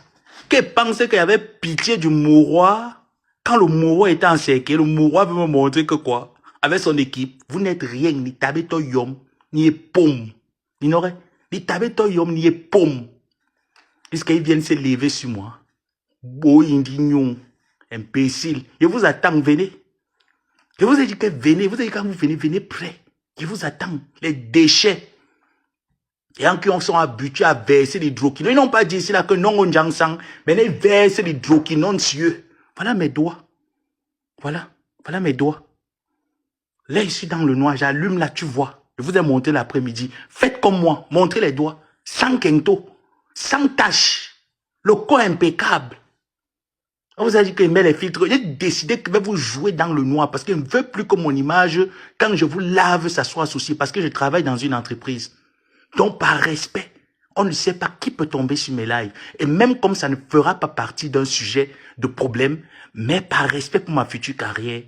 Qui pense qu'il y avait pitié du mouroir? Quand le mouroir était encerclé, le mouroir veut me montrer que quoi? Avec son équipe, vous n'êtes rien, ni tabeto yom, ni pomme. Ni n'aurait, ni tabeto yom, ni pomme. Puisqu'ils viennent se lever sur moi. Beau indignon, imbécile. Je vous attends, venez. Je vous ai dit que venez, vous avez dit quand vous venez, venez près. Je vous attends. Les déchets. Les gens qui sont habitués à verser l'hydroquinone. Ils n'ont pas dit ici là que non on jansang, mais ils versent l'hydroquinone sur eux. Voilà mes doigts. Voilà mes doigts. Là, je suis dans le noir, j'allume là, tu vois. Je vous ai montré l'après-midi. Faites comme moi, montrez les doigts. Sans quinto, sans tache. Le corps impeccable. On vous a dit qu'il met les filtres. J'ai décidé que je vais vous jouer dans le noir parce qu'il ne veut plus que mon image, quand je vous lave, ça soit associé. Parce que je travaille dans une entreprise. Donc, par respect, on ne sait pas qui peut tomber sur mes lives. Et même comme ça ne fera pas partie d'un sujet de problème, mais par respect pour ma future carrière,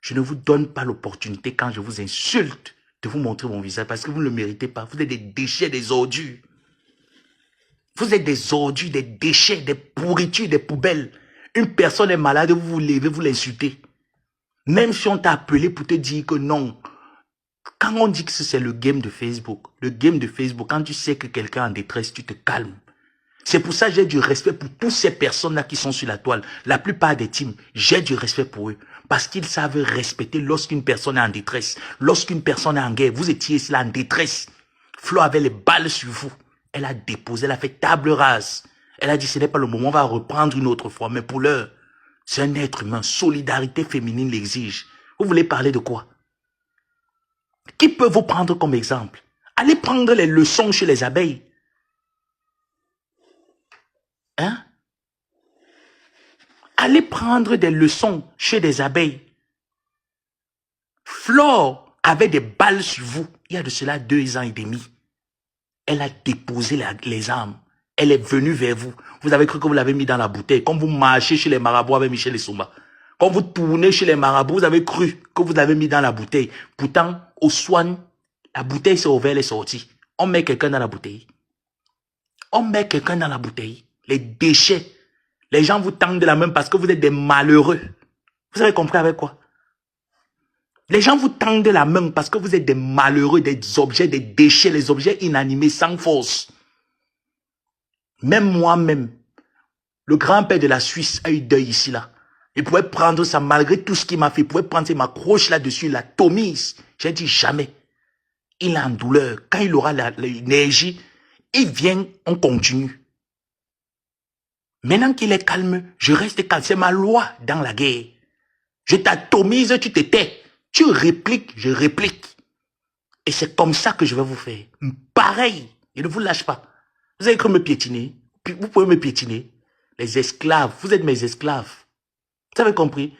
je ne vous donne pas l'opportunité quand je vous insulte de vous montrer mon visage parce que vous ne le méritez pas. Vous êtes des déchets, des ordures. Vous êtes des ordures, des déchets, des pourritures, des poubelles. Une personne est malade, vous vous levez, vous l'insultez. Même si on t'a appelé pour te dire que non. Quand on dit que c'est le game de Facebook, quand tu sais que quelqu'un est en détresse, tu te calmes. C'est pour ça que j'ai du respect pour toutes ces personnes-là qui sont sur la toile. La plupart des teams, j'ai du respect pour eux. Parce qu'ils savent respecter lorsqu'une personne est en détresse. Lorsqu'une personne est en guerre, vous étiez là en détresse. Flo avait les balles sur vous. Elle a déposé, elle a fait table rase. Elle a dit, ce n'est pas le moment, on va reprendre une autre fois. Mais pour l'heure, c'est un être humain. Solidarité féminine l'exige. Vous voulez parler de quoi? Qui peut vous prendre comme exemple? Allez prendre les leçons chez les abeilles. Hein? Allez prendre des leçons chez des abeilles. Flore avait des balles sur vous. Il y a de cela 2 ans et demi. Elle a déposé les armes. Elle est venue vers vous. Vous avez cru que vous l'avez mis dans la bouteille. Comme vous marchez chez les marabouts avec Michel Essomba. Quand vous tournez chez les marabouts, vous avez cru que vous l'avez mis dans la bouteille. Pourtant, au soin, la bouteille s'est ouverte, elle est sortie. On met quelqu'un dans la bouteille. On met quelqu'un dans la bouteille. Les déchets. Les gens vous tendent la main parce que vous êtes des malheureux. Vous avez compris avec quoi? Les gens vous tendent la main parce que vous êtes des malheureux, des objets, des déchets, les objets inanimés sans force. Même moi-même, le grand-père de la Suisse a eu deuil ici là. Il pouvait prendre ça malgré tout ce qu'il m'a fait. Il pouvait prendre ma croche là-dessus, la tomise. J'ai dit jamais. Il est en douleur. Quand il aura l'énergie, il vient, on continue. Maintenant qu'il est calme, je reste calme. C'est ma loi dans la guerre. Je t'atomise, tu te tais. Tu répliques, je réplique. Et c'est comme ça que je vais vous faire. Pareil. Je ne vous lâche pas. Vous avez cru me piétiner. Vous pouvez me piétiner. Les esclaves, vous êtes mes esclaves. Vous avez compris?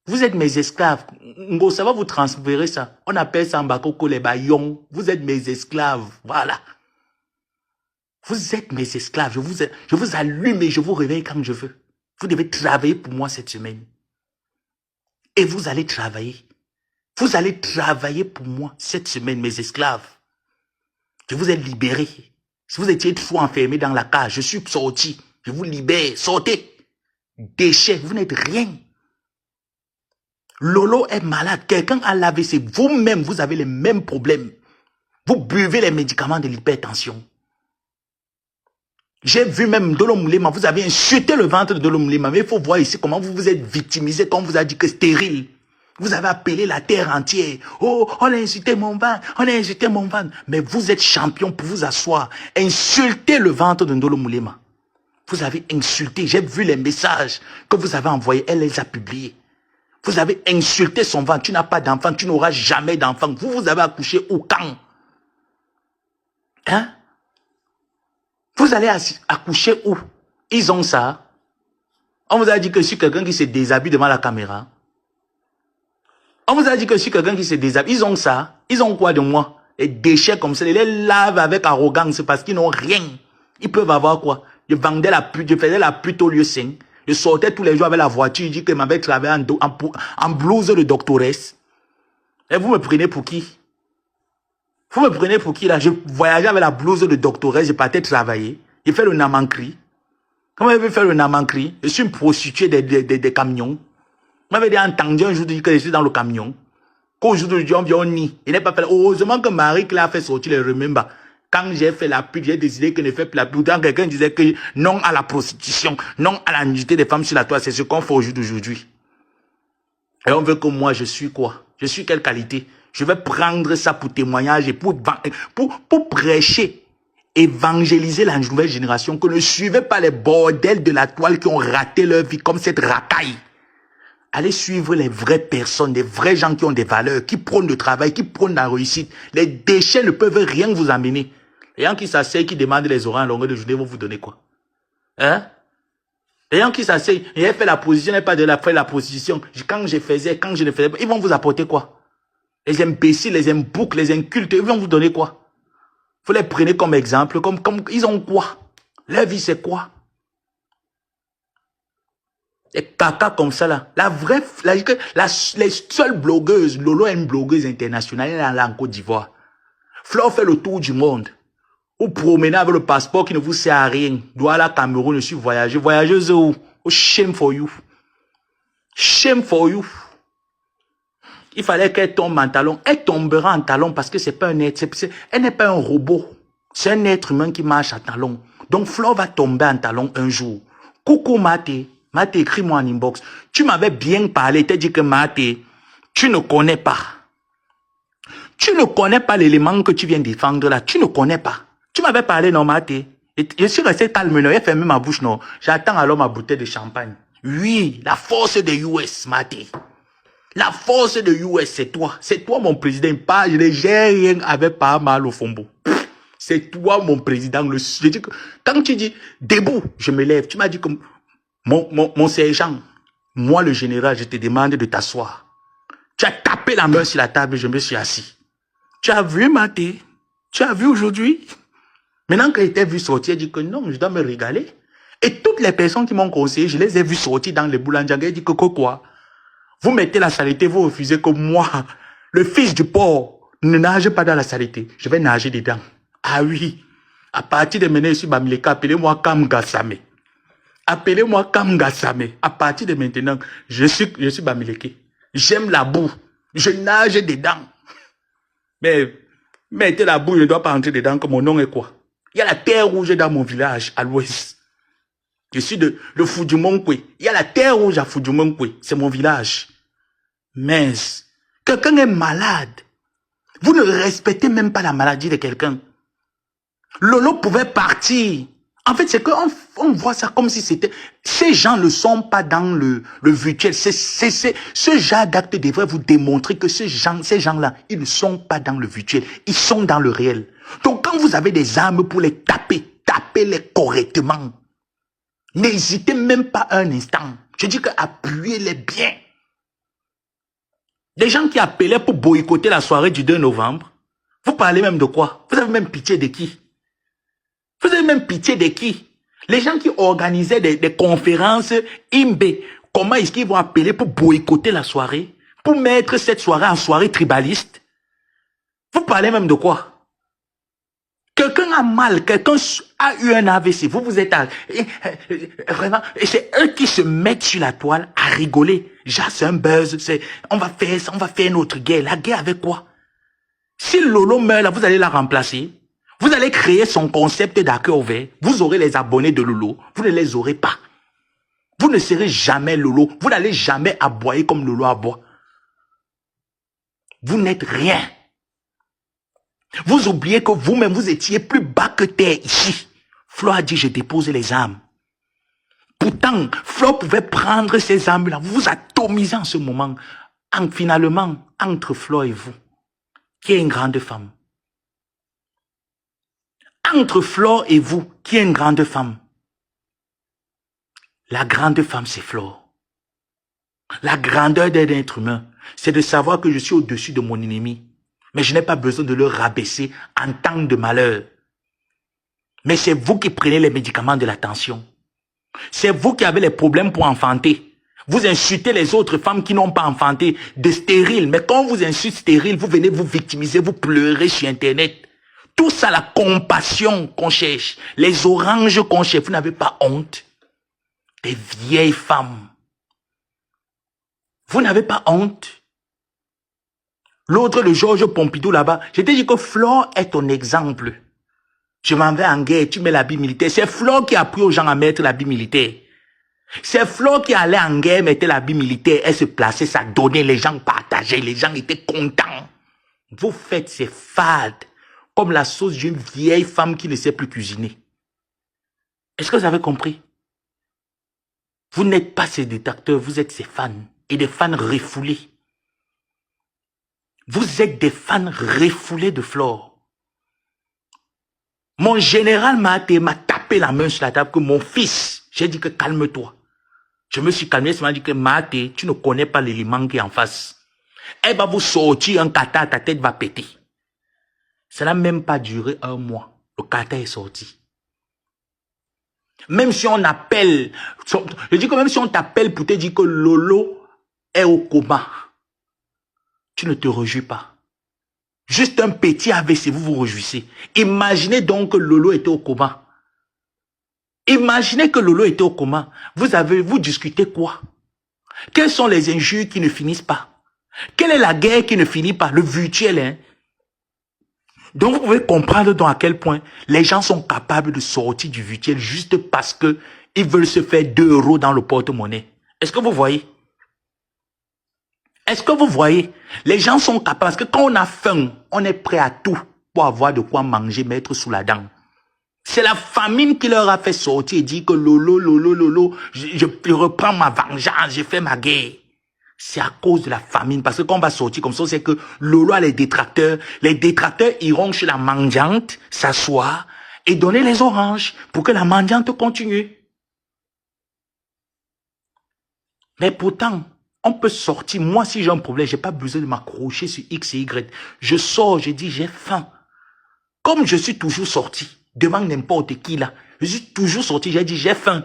Vous êtes mes esclaves. Ngo, ça va vous transférer ça. On appelle ça en bakoko les baillons. Vous êtes mes esclaves. Voilà. Vous êtes mes esclaves. Je vous allume et je vous réveille quand je veux. Vous devez travailler pour moi cette semaine. Et vous allez travailler. Vous allez travailler pour moi cette semaine, mes esclaves. Je vous ai libérés. Si vous étiez trop enfermés dans la cage, je suis sorti. Je vous libère. Sortez. Déchets. Vous n'êtes rien. Lolo est malade. Quelqu'un a lavé. C'est vous-même. Vous avez les mêmes problèmes. Vous buvez les médicaments de l'hypertension. J'ai vu même Dolo Moulema. Vous avez insulté le ventre de Dolo Moulema. Mais il faut voir ici comment vous vous êtes victimisé. Comme on vous a dit que stérile. Vous avez appelé la terre entière. Oh, on a insulté mon ventre. On a insulté mon ventre. Mais vous êtes champion pour vous asseoir. Insultez le ventre de Dolo Moulema. Vous avez insulté. J'ai vu les messages que vous avez envoyés. Elle les a publiés. Vous avez insulté son ventre. Tu n'as pas d'enfant. Tu n'auras jamais d'enfant. Vous avez accouché où, quand? Hein? Vous allez accoucher où? Ils ont ça. On vous a dit que je suis quelqu'un qui se déshabille devant la caméra. On vous a dit que je suis quelqu'un qui se déshabille. Ils ont ça. Ils ont quoi de moi? Les déchets comme ça. Ils les lavent avec arrogance parce qu'ils n'ont rien. Ils peuvent avoir quoi? Je vendais la pute. Je faisais la pute au lieu sain. Je sortais tous les jours avec la voiture. Je dis que m'avait travaillé en blouse de doctoresse. Et vous me prenez pour qui? Vous me prenez pour qui là? Je voyageais avec la blouse de doctoresse. Je partais travailler. J'ai fait le namankri. Comment je vais faire le namankri? Je suis une prostituée des camions. Vous m'avez entendu un jour dire que je suis dans le camion. Qu'aujourd'hui, on vient au nid. Il n'est pas fait. Heureusement que Marie qui l'a fait sortir les remember. Quand j'ai fait la pute, j'ai décidé que ne fait plus la pute. Quand quelqu'un disait que non à la prostitution, non à la nudité des femmes sur la toile, c'est ce qu'on fait aujourd'hui. Et on veut que moi, je suis quoi? Je suis quelle qualité? Je vais prendre ça pour témoignage et pour prêcher, évangéliser la nouvelle génération, que ne suivez pas les bordels de la toile qui ont raté leur vie comme cette racaille. Allez suivre les vraies personnes, les vrais gens qui ont des valeurs, qui prônent le travail, qui prônent la réussite. Les déchets ne peuvent rien vous amener. Les gens qui s'asseyent, qui demandent les oreilles en longueur de journée vont vous donner quoi? Hein? Les gens qui s'asseyent, j'ai fait la position, n'est pas de la faire la position. Quand je ne faisais pas, ils vont vous apporter quoi? Les imbéciles, les imboucs, les incultes, ils vont vous donner quoi? Vous les prenez comme exemple, comme ils ont quoi? Leur vie c'est quoi? Les caca comme ça là. Les seules blogueuses, Lolo est une blogueuse internationale, elle est là en Côte d'Ivoire. Flore fait le tour du monde. Vous promenez avec le passeport qui ne vous sert à rien. Douala, Cameroun, je suis voyagé. Voyageuse où? Oh, shame for you. Shame for you. Il fallait qu'elle tombe en talon. Elle tombera en talon parce que c'est pas un être. Elle n'est pas un robot. C'est un être humain qui marche en talon. Donc Flore va tomber en talon un jour. Coucou Maté. Maté, écris-moi en inbox. Tu m'avais bien parlé. Tu as dit que Maté, tu ne connais pas. Tu ne connais pas l'élément que tu viens défendre là. Tu ne connais pas. Tu m'avais parlé, non, Maté. Je suis resté calme, non. J'ai fermé ma bouche, non. J'attends alors ma bouteille de champagne. Oui, la force des US, Maté. La force des US, c'est toi. C'est toi, mon président. Pas, je n'ai rien avec pas mal au fombo. C'est toi, mon président. Je dis que, quand tu dis debout, je me lève. Tu m'as dit comme, mon sergent, moi, le général, je te demande de t'asseoir. Tu as tapé la main sur la table, je me suis assis. Tu as vu, Maté? Tu as vu aujourd'hui? Maintenant que j'étais vu sortir, j'ai dit que non, je dois me régaler. Et toutes les personnes qui m'ont conseillé, je les ai vus sortir dans les boulangeries. J'ai dit que quoi? Vous mettez la saleté, vous refusez que moi, le fils du porc, ne nage pas dans la saleté. Je vais nager dedans. Ah oui. À partir de maintenant, je suis Bamileka. Appelez-moi Kamgasame. Appelez-moi Kamgasame. À partir de maintenant, je suis Bamileke. J'aime la boue. Je nage dedans. Mais mettez la boue, je ne dois pas entrer dedans, que mon nom est quoi? Il y a la terre rouge dans mon village, à l'ouest. Je suis de Foudumonkwe. Il y a la terre rouge à Foudumonkwe. C'est mon village. Mais, quelqu'un est malade. Vous ne respectez même pas la maladie de quelqu'un. Lolo pouvait partir. En fait, c'est qu'on voit ça comme si c'était... Ces gens ne sont pas dans le virtuel. Ce genre d'acte devrait vous démontrer que ces gens-là, ils ne sont pas dans le virtuel. Ils sont dans le réel. Donc, quand vous avez des armes pour les taper, tapez-les correctement. N'hésitez même pas un instant. Je dis que appuyez-les bien. Des gens qui appelaient pour boycotter la soirée du 2 novembre, vous parlez même de quoi? Vous avez même pitié de qui? Vous avez même pitié de qui? Les gens qui organisaient des conférences IMB, comment est-ce qu'ils vont appeler pour boycotter la soirée? Pour mettre cette soirée en soirée tribaliste? Vous parlez même de quoi? Quelqu'un a mal, quelqu'un a eu un AVC, vous êtes vraiment, et c'est eux qui se mettent sur la toile à rigoler. Genre, c'est un buzz, on va faire ça, on va faire notre guerre. La guerre avec quoi? Si Lolo meurt là, vous allez la remplacer. Vous allez créer son concept d'accueil ouvert. Vous aurez les abonnés de Lolo. Vous ne les aurez pas. Vous ne serez jamais Lolo. Vous n'allez jamais aboyer comme Lolo aboie. Vous n'êtes rien. Vous oubliez que vous-même, vous étiez plus bas que terre ici. Flo a dit, je dépose les armes. Pourtant, Flo pouvait prendre ces armes-là, vous atomiser en ce moment. Finalement, entre Flo et vous, qui est une grande femme? Entre Flo et vous, qui est une grande femme? La grande femme, c'est Flo. La grandeur d'un être humain, c'est de savoir que je suis au-dessus de mon ennemi. Mais je n'ai pas besoin de le rabaisser en temps de malheur. Mais c'est vous qui prenez les médicaments de la tension. C'est vous qui avez les problèmes pour enfanter. Vous insultez les autres femmes qui n'ont pas enfanté de stériles. Mais quand on vous insulte stérile, vous venez vous victimiser, vous pleurez sur Internet. Tout ça, la compassion qu'on cherche, les oranges qu'on cherche, vous n'avez pas honte. Des vieilles femmes. Vous n'avez pas honte. L'autre, le Georges Pompidou là-bas, je t'ai dit que Flore est ton exemple. Je m'en vais en guerre, tu mets l'habit militaire. C'est Flore qui a appris aux gens à mettre l'habit militaire. C'est Flore qui allait en guerre, mettait l'habit militaire, elle se plaçait, ça donnait, les gens partageaient, les gens étaient contents. Vous faites ces fades comme la sauce d'une vieille femme qui ne sait plus cuisiner. Est-ce que vous avez compris? Vous n'êtes pas ces détracteurs, vous êtes ces fans. Et des fans refoulés. Vous êtes des fans refoulés de Flore. Mon général m'a tapé la main sur la table que mon fils, j'ai dit que calme-toi. Je me suis calmé, il m'a dit que Maté, tu ne connais pas l'élément qui est en face. Elle va vous sortir un kata, ta tête va péter. Ça n'a même pas duré un mois. Le kata est sorti. Même si on appelle, je dis que même si on t'appelle pour te dire que Lolo est au coma, tu ne te réjouis pas. Juste un petit AVC, vous vous réjouissez. Imaginez donc que Lolo était au coma. Imaginez que Lolo était au coma. Vous discutez quoi? Quelles sont les injures qui ne finissent pas? Quelle est la guerre qui ne finit pas? Le virtuel, hein? Donc vous pouvez comprendre à quel point les gens sont capables de sortir du virtuel juste parce que ils veulent se faire 2 € dans le porte-monnaie. Est-ce que vous voyez? Est-ce que vous voyez? Les gens sont capables, parce que quand on a faim, on est prêt à tout pour avoir de quoi manger, mettre sous la dent. C'est la famine qui leur a fait sortir et dire que Lolo, je reprends ma vengeance, je fais ma guerre. C'est à cause de la famine, parce que quand on va sortir comme ça, c'est que Lolo a les détracteurs iront chez la mendiante, s'asseoir et donner les oranges pour que la mendiante continue. Mais pourtant, on peut sortir. Moi, si j'ai un problème, j'ai pas besoin de m'accrocher sur X et Y. Je sors, je dis, j'ai faim. Comme je suis toujours sorti, devant n'importe qui là, je suis toujours sorti, j'ai dit, j'ai faim.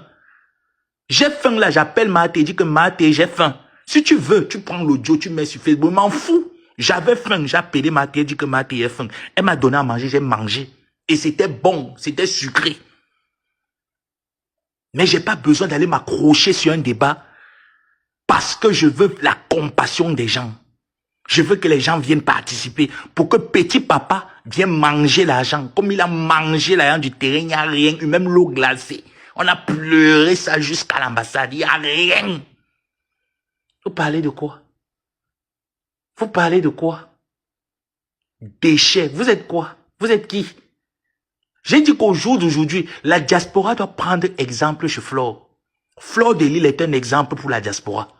J'ai faim là, j'appelle Maté, je dis que Maté, j'ai faim. Si tu veux, tu prends l'audio, tu mets sur Facebook, je m'en fous. J'avais faim, j'ai appelé Maté, je dis que Maté, j'ai faim. Elle m'a donné à manger, j'ai mangé. Et c'était bon, c'était sucré. Mais j'ai pas besoin d'aller m'accrocher sur un débat. Parce que je veux la compassion des gens. Je veux que les gens viennent participer. Pour que petit papa vienne manger l'argent. Comme il a mangé l'argent du terrain, il n'y a rien. Même l'eau glacée. On a pleuré ça jusqu'à l'ambassade. Il n'y a rien. Vous parlez de quoi? Vous parlez de quoi? Déchets. Vous êtes quoi? Vous êtes qui? J'ai dit qu'au jour d'aujourd'hui, la diaspora doit prendre exemple chez Flore. Flore de Lille est un exemple pour la diaspora.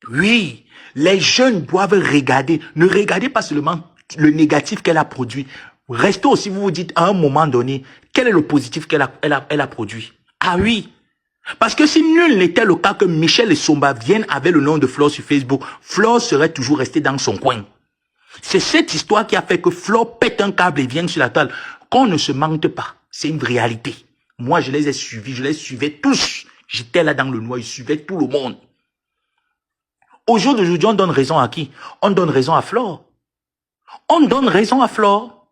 Oui, les jeunes doivent regarder. Ne regardez pas seulement le négatif qu'elle a produit. Restez aussi, vous vous dites, à un moment donné, quel est le positif qu'elle a produit? Ah oui. Parce que si nul n'était le cas que Michel et Somba viennent avec le nom de Flore sur Facebook, Flore serait toujours restée dans son coin. C'est cette histoire qui a fait que Flore pète un câble et vient sur la table. Qu'on ne se mente pas. C'est une réalité. Moi, je les ai suivis, je les suivais tous. J'étais là dans le noir, je suivais tout le monde. Au jour d'aujourd'hui, on donne raison à qui? On donne raison à Flore. On donne raison à Flore.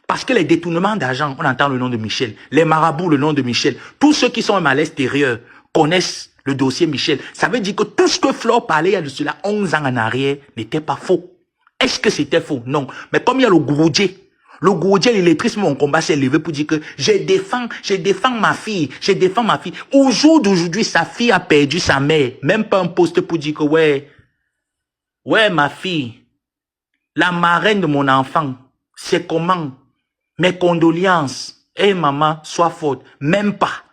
Parce que les détournements d'argent, on entend le nom de Michel. Les marabouts, le nom de Michel. Tous ceux qui sont même à l'extérieur connaissent le dossier Michel. Ça veut dire que tout ce que Flore parlait il y a de cela 11 ans en arrière n'était pas faux. Est-ce que c'était faux? Non. Mais comme il y a le Goudjé, l'illettrisme, mon combat s'est levé pour dire que je défends ma fille, je défends ma fille. Au jour d'aujourd'hui, sa fille a perdu sa mère. Même pas un poste pour dire que ouais, ma fille, la marraine de mon enfant, c'est comment? Mes condoléances. Eh maman, sois forte. Même pas.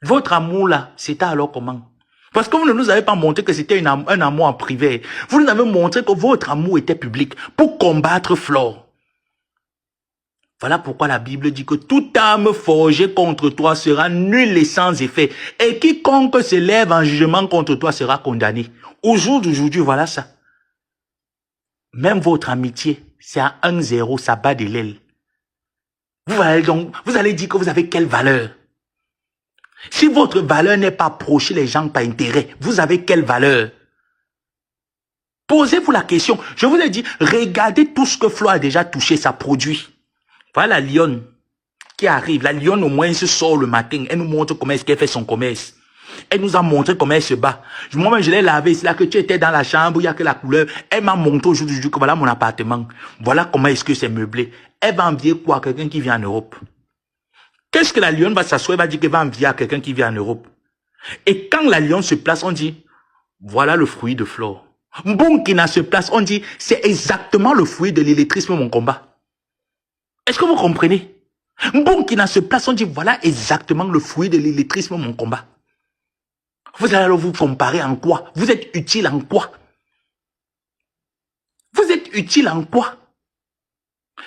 Votre amour là, c'était alors comment? Parce que vous ne nous avez pas montré que c'était un amour en privé. Vous nous avez montré que votre amour était public pour combattre Flore. Voilà pourquoi la Bible dit que toute arme forgée contre toi sera nulle et sans effet. Et quiconque se lève en jugement contre toi sera condamné. Au jour d'aujourd'hui, voilà ça. Même votre amitié, c'est à 1-0, ça bat de l'aile. Vous allez dire que vous avez quelle valeur? Si votre valeur n'est pas approcher les gens par intérêt, vous avez quelle valeur? Posez-vous la question. Je vous ai dit, regardez tout ce que Flore a déjà touché, ça produit. Voilà la lionne qui arrive. La lionne au moins elle se sort le matin. Elle nous montre comment est-ce qu'elle fait son commerce. Elle nous a montré comment elle se bat. Moi-même, je l'ai lavé. C'est là que tu étais dans la chambre, il n'y a que la couleur. Elle m'a montré aujourd'hui que voilà mon appartement. Voilà comment est-ce que c'est meublé. Elle va envier quoi? Quelqu'un qui vit en Europe. Qu'est-ce que la lionne va s'asseoir? Elle va dire qu'elle va envier à quelqu'un qui vit en Europe. Et quand la lionne se place, on dit, voilà le fruit de Flore. Mbonkina se place, on dit, c'est exactement le fruit de l'illettrisme, mon combat. Est-ce que vous comprenez? Mbonkina se place, on dit, voilà exactement le fruit de l'illettrisme, mon combat. Vous allez alors vous comparer en quoi? Vous êtes utile en quoi? Vous êtes utile en quoi?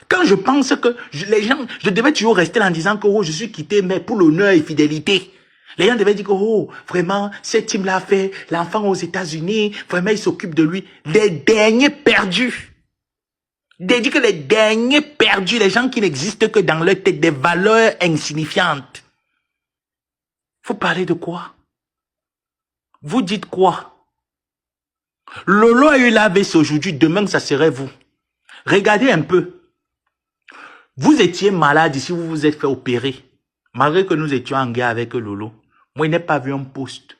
Quand je pense que les gens, je devais toujours rester en disant que oh, je suis quitté, mais pour l'honneur et fidélité. Les gens devaient dire que oh, vraiment, cette team l'a fait, l'enfant aux États-Unis, vraiment, il s'occupe de lui. Les derniers perdus. Dit que les derniers perdus, les gens qui n'existent que dans leur tête, des valeurs insignifiantes. Vous parlez de quoi? Vous dites quoi? Lolo a eu l'AVC aujourd'hui, demain ça serait vous. Regardez un peu. Vous étiez malade ici, vous vous êtes fait opérer. Malgré que nous étions en guerre avec Lolo. Moi, je n'ai pas vu un poste,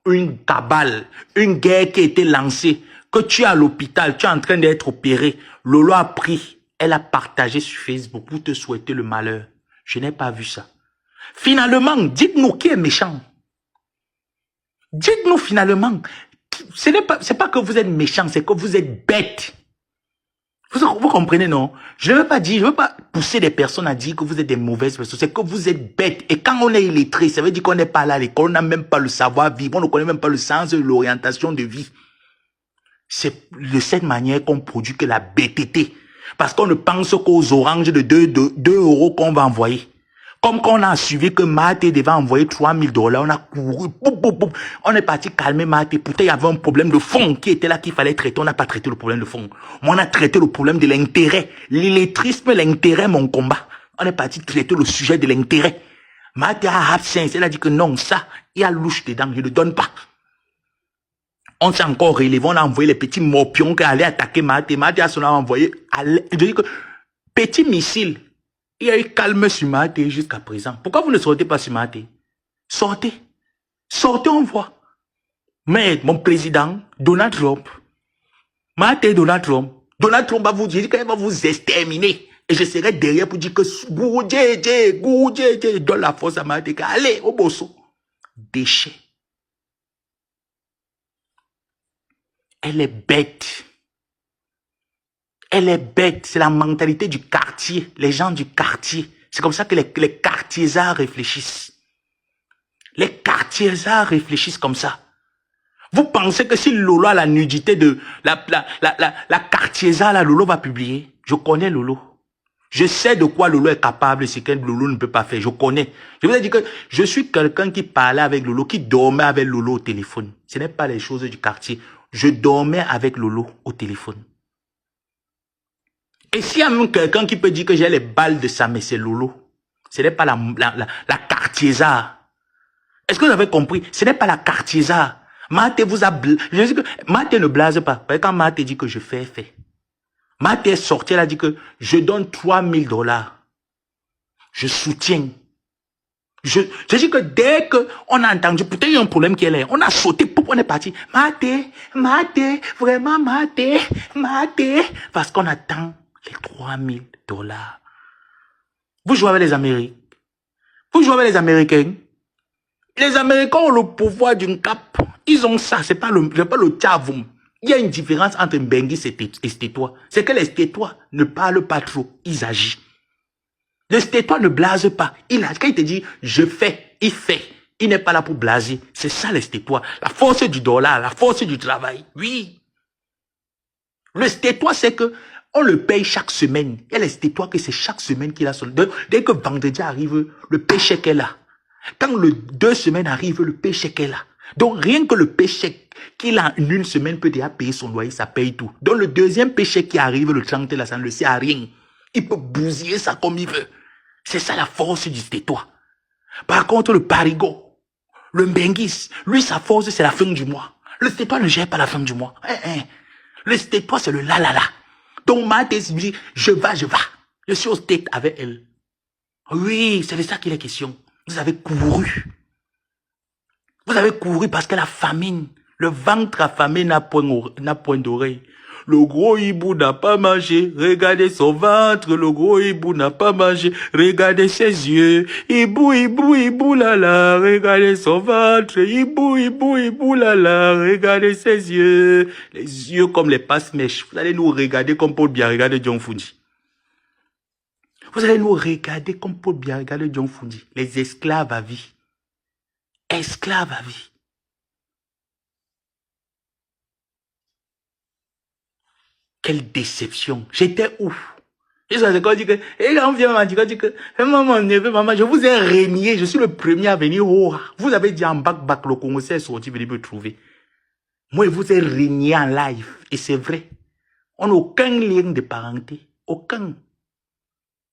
une cabale, une guerre qui a été lancée. Que tu es à l'hôpital, tu es en train d'être opéré. Lolo a pris, elle a partagé sur Facebook pour te souhaiter le malheur. Je n'ai pas vu ça. Finalement, dites-nous qui est méchant. Dites-nous finalement, c'est pas que vous êtes méchant, c'est que vous êtes bête. Vous comprenez, non? Je ne veux pas dire, je ne veux pas pousser des personnes à dire que vous êtes des mauvaises personnes. C'est que vous êtes bêtes. Et quand on est illettré, ça veut dire qu'on n'est pas là à l'école, on n'a même pas le savoir-vivre, on ne connaît même pas le sens de l'orientation de vie. C'est de cette manière qu'on produit que la BTT. Parce qu'on ne pense qu'aux oranges de 2 € qu'on va envoyer. Comme qu'on a suivi que Maté devait envoyer 3000 $, on a couru, on est parti calmer Maté. Pourtant, il y avait un problème de fond qui était là qu'il fallait traiter. On n'a pas traité le problème de fond. Moi, on a traité le problème de l'intérêt. L'illettrisme, l'intérêt, mon combat. On est parti traiter le sujet de l'intérêt. Maté a absence. Elle a dit que non, ça, il y a louche dedans, je ne le donne pas. On s'est encore relevé, on a envoyé les petits morpions qui allaient attaquer Maté. Maté a envoyé, je dis que, petit missile. Il y a eu calme sur Maté jusqu'à présent. Pourquoi vous ne sortez pas sur Maté? Sortez. Sortez, on voit. Mais mon président, Donald Trump, Maté Donald Trump va vous dire qu'il va vous exterminer. Et je serai derrière pour dire que Goudjé, donne la force à Maté. Allez, au bosso. Déchet. Elle est bête. Elle est bête, c'est la mentalité du quartier, les gens du quartier. C'est comme ça que les quartiers-arts réfléchissent. Les quartiers-arts réfléchissent comme ça. Vous pensez que si Lolo a la nudité de la quartier-art, Lolo va publier? Je connais Lolo. Je sais de quoi Lolo est capable, ce que Lolo ne peut pas faire. Je connais. Je vous ai dit que je suis quelqu'un qui parlait avec Lolo, qui dormait avec Lolo au téléphone. Ce n'est pas les choses du quartier. Je dormais avec Lolo au téléphone. Et s'il y a même quelqu'un qui peut dire que j'ai les balles de ça, mais c'est Lolo. Ce n'est pas la quartier-ça. Est-ce que vous avez compris? Ce n'est pas la quartier-ça. Mate vous a... Je dis que Mate ne blase pas. Quand Mate dit que je fais, fait. Mate est sorti, elle a dit que je donne $3000. Je soutiens. Je dis que dès qu'on a entendu, peut-être il y a un problème qui est là. On a sauté, on est parti. Mate, vraiment Mate. Parce qu'on attend les $3000. Vous jouez avec les Américains. Vous jouez avec les Américains. Les Américains ont le pouvoir d'une cape. Ils ont ça, c'est pas le tchavoum. Il y a une différence entre Mbengis et Stétois. C'est que les Stétois ne parlent pas trop, ils agissent. Le Stétois ne blase pas. Quand il te dit, je fais, il fait. Il n'est pas là pour blaser. C'est ça les Stétois. La force du dollar, la force du travail. Oui. Le Stétois, c'est que on le paye chaque semaine. Il y a les Stétois que c'est chaque semaine qu'il a son... Dès que vendredi arrive, le paycheck est là. Quand le 2 semaines arrive, le paycheck est là. Donc, rien que le paycheck qu'il a en une semaine peut déjà payer son loyer, ça paye tout. Donc, le deuxième paycheck qui arrive le 30, là, ça ne le sert à rien. Il peut bousiller ça comme il veut. C'est ça la force du Stétois. Par contre, le Parigo, le Mbengis, lui, sa force, c'est la fin du mois. Le Stétois ne gère pas la fin du mois. Le Stétois, c'est le la. Donc, Mate dit, je vais. Je suis au State avec elle. Oui, c'est de ça qu'il est question. Vous avez couru. Vous avez couru parce que la famine, le ventre affamé n'a point d'oreille. Le gros hibou n'a pas mangé, regardez son ventre. Le gros hibou n'a pas mangé, regardez ses yeux. Hibou, là, regardez son ventre. Hibou, là, regardez ses yeux. Les yeux comme les passe-mèches. Vous allez nous regarder comme Paul Biya regarde John Fundi. Vous allez nous regarder comme Paul Biya regarde John Fundi. Les esclaves à vie. Esclaves à vie. Quelle déception. J'étais ouf. Et ça, c'est quand on dit que, et là, on vient m'a dit que, maman, neveu, maman, je vous ai régné, je suis le premier à venir. Oh, vous avez dit en bac, le Congo est sorti, venez me trouver. Moi, je vous ai régné en live. Et c'est vrai. On n'a aucun lien de parenté. Aucun.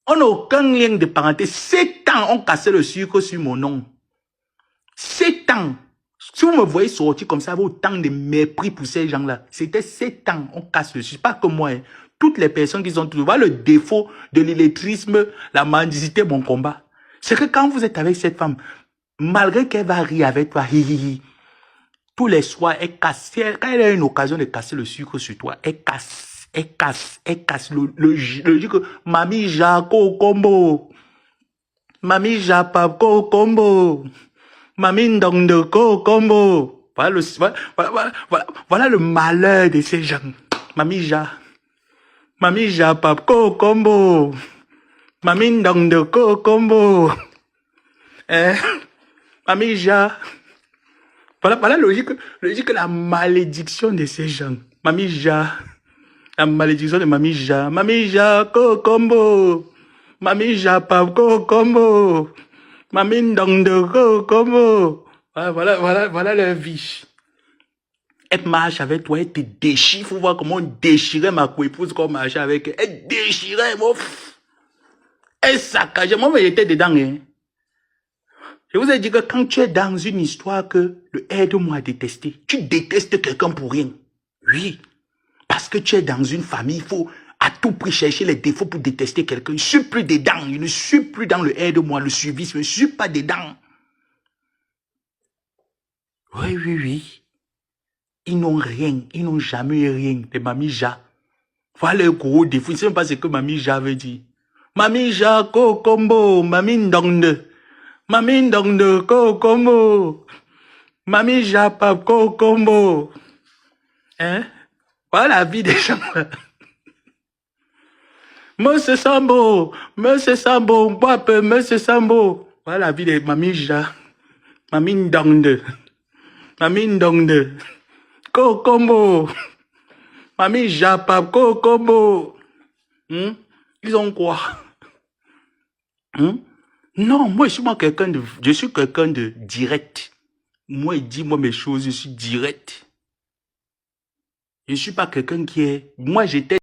On n'a aucun lien de parenté. 7 ans, on cassait le sucre sur mon nom. 7 ans. Si vous me voyez sortir comme ça, autant de mépris pour ces gens-là. C'était 7 ans, on casse le sucre. Pas que moi. Hein. Toutes les personnes qui sont trouvé le défaut de l'illettrisme, la mendicité, mon combat. C'est que quand vous êtes avec cette femme, malgré qu'elle va rire avec toi, tous les soirs, elle casse. Quand elle a une occasion de casser le sucre sur toi, elle casse. Elle casse le que Mami Jaco combo. Mami Japako combo. Mami Ndongde combo. Voilà le malheur de ces gens. Mami Japako combo. Mami Ndongde combo. Mami Ja. Voilà logique, la malédiction de ces gens. Mami Ja. La malédiction de Mami Ja. Mami Ja, combo. Mami Ja, combo. Mami Ndongde, combo. Voilà leur vie. Elle marche avec toi, elle te déchire. Faut voir comment on déchirait ma co-épouse quand on marchait avec elle. Elle déchirait, mon. Elle saccageait. Moi, j'étais dedans, hein. Je vous ai dit que quand tu es dans une histoire que le aide-moi à détester, tu détestes quelqu'un pour rien. Oui. Parce que tu es dans une famille, il faut à tout prix chercher les défauts pour détester quelqu'un. Je ne suis plus dedans. Je ne suis plus dans le aide-moi, le suivi. Je ne suis pas dedans. Oui. Ils n'ont rien. Ils n'ont jamais eu rien de Mami Ja. Voilà le gros défaut. Je ne sais même pas ce que Mami Ja veut dire. Mami Ja, combo. Mami Ndongde. Mami Ndongde, combo. Mami Ja, combo. Hein? Voilà la vie des gens. Monsieur Sambo, Monsieur Sambo, voilà la vie de Mami Ja, Mami Ndongde, combo, Mami Ja, combo. Ils ont quoi? Hein? Non, moi, je suis quelqu'un de direct. Moi, dis-moi mes choses, je suis direct. Je ne suis pas quelqu'un qui est... Moi, j'étais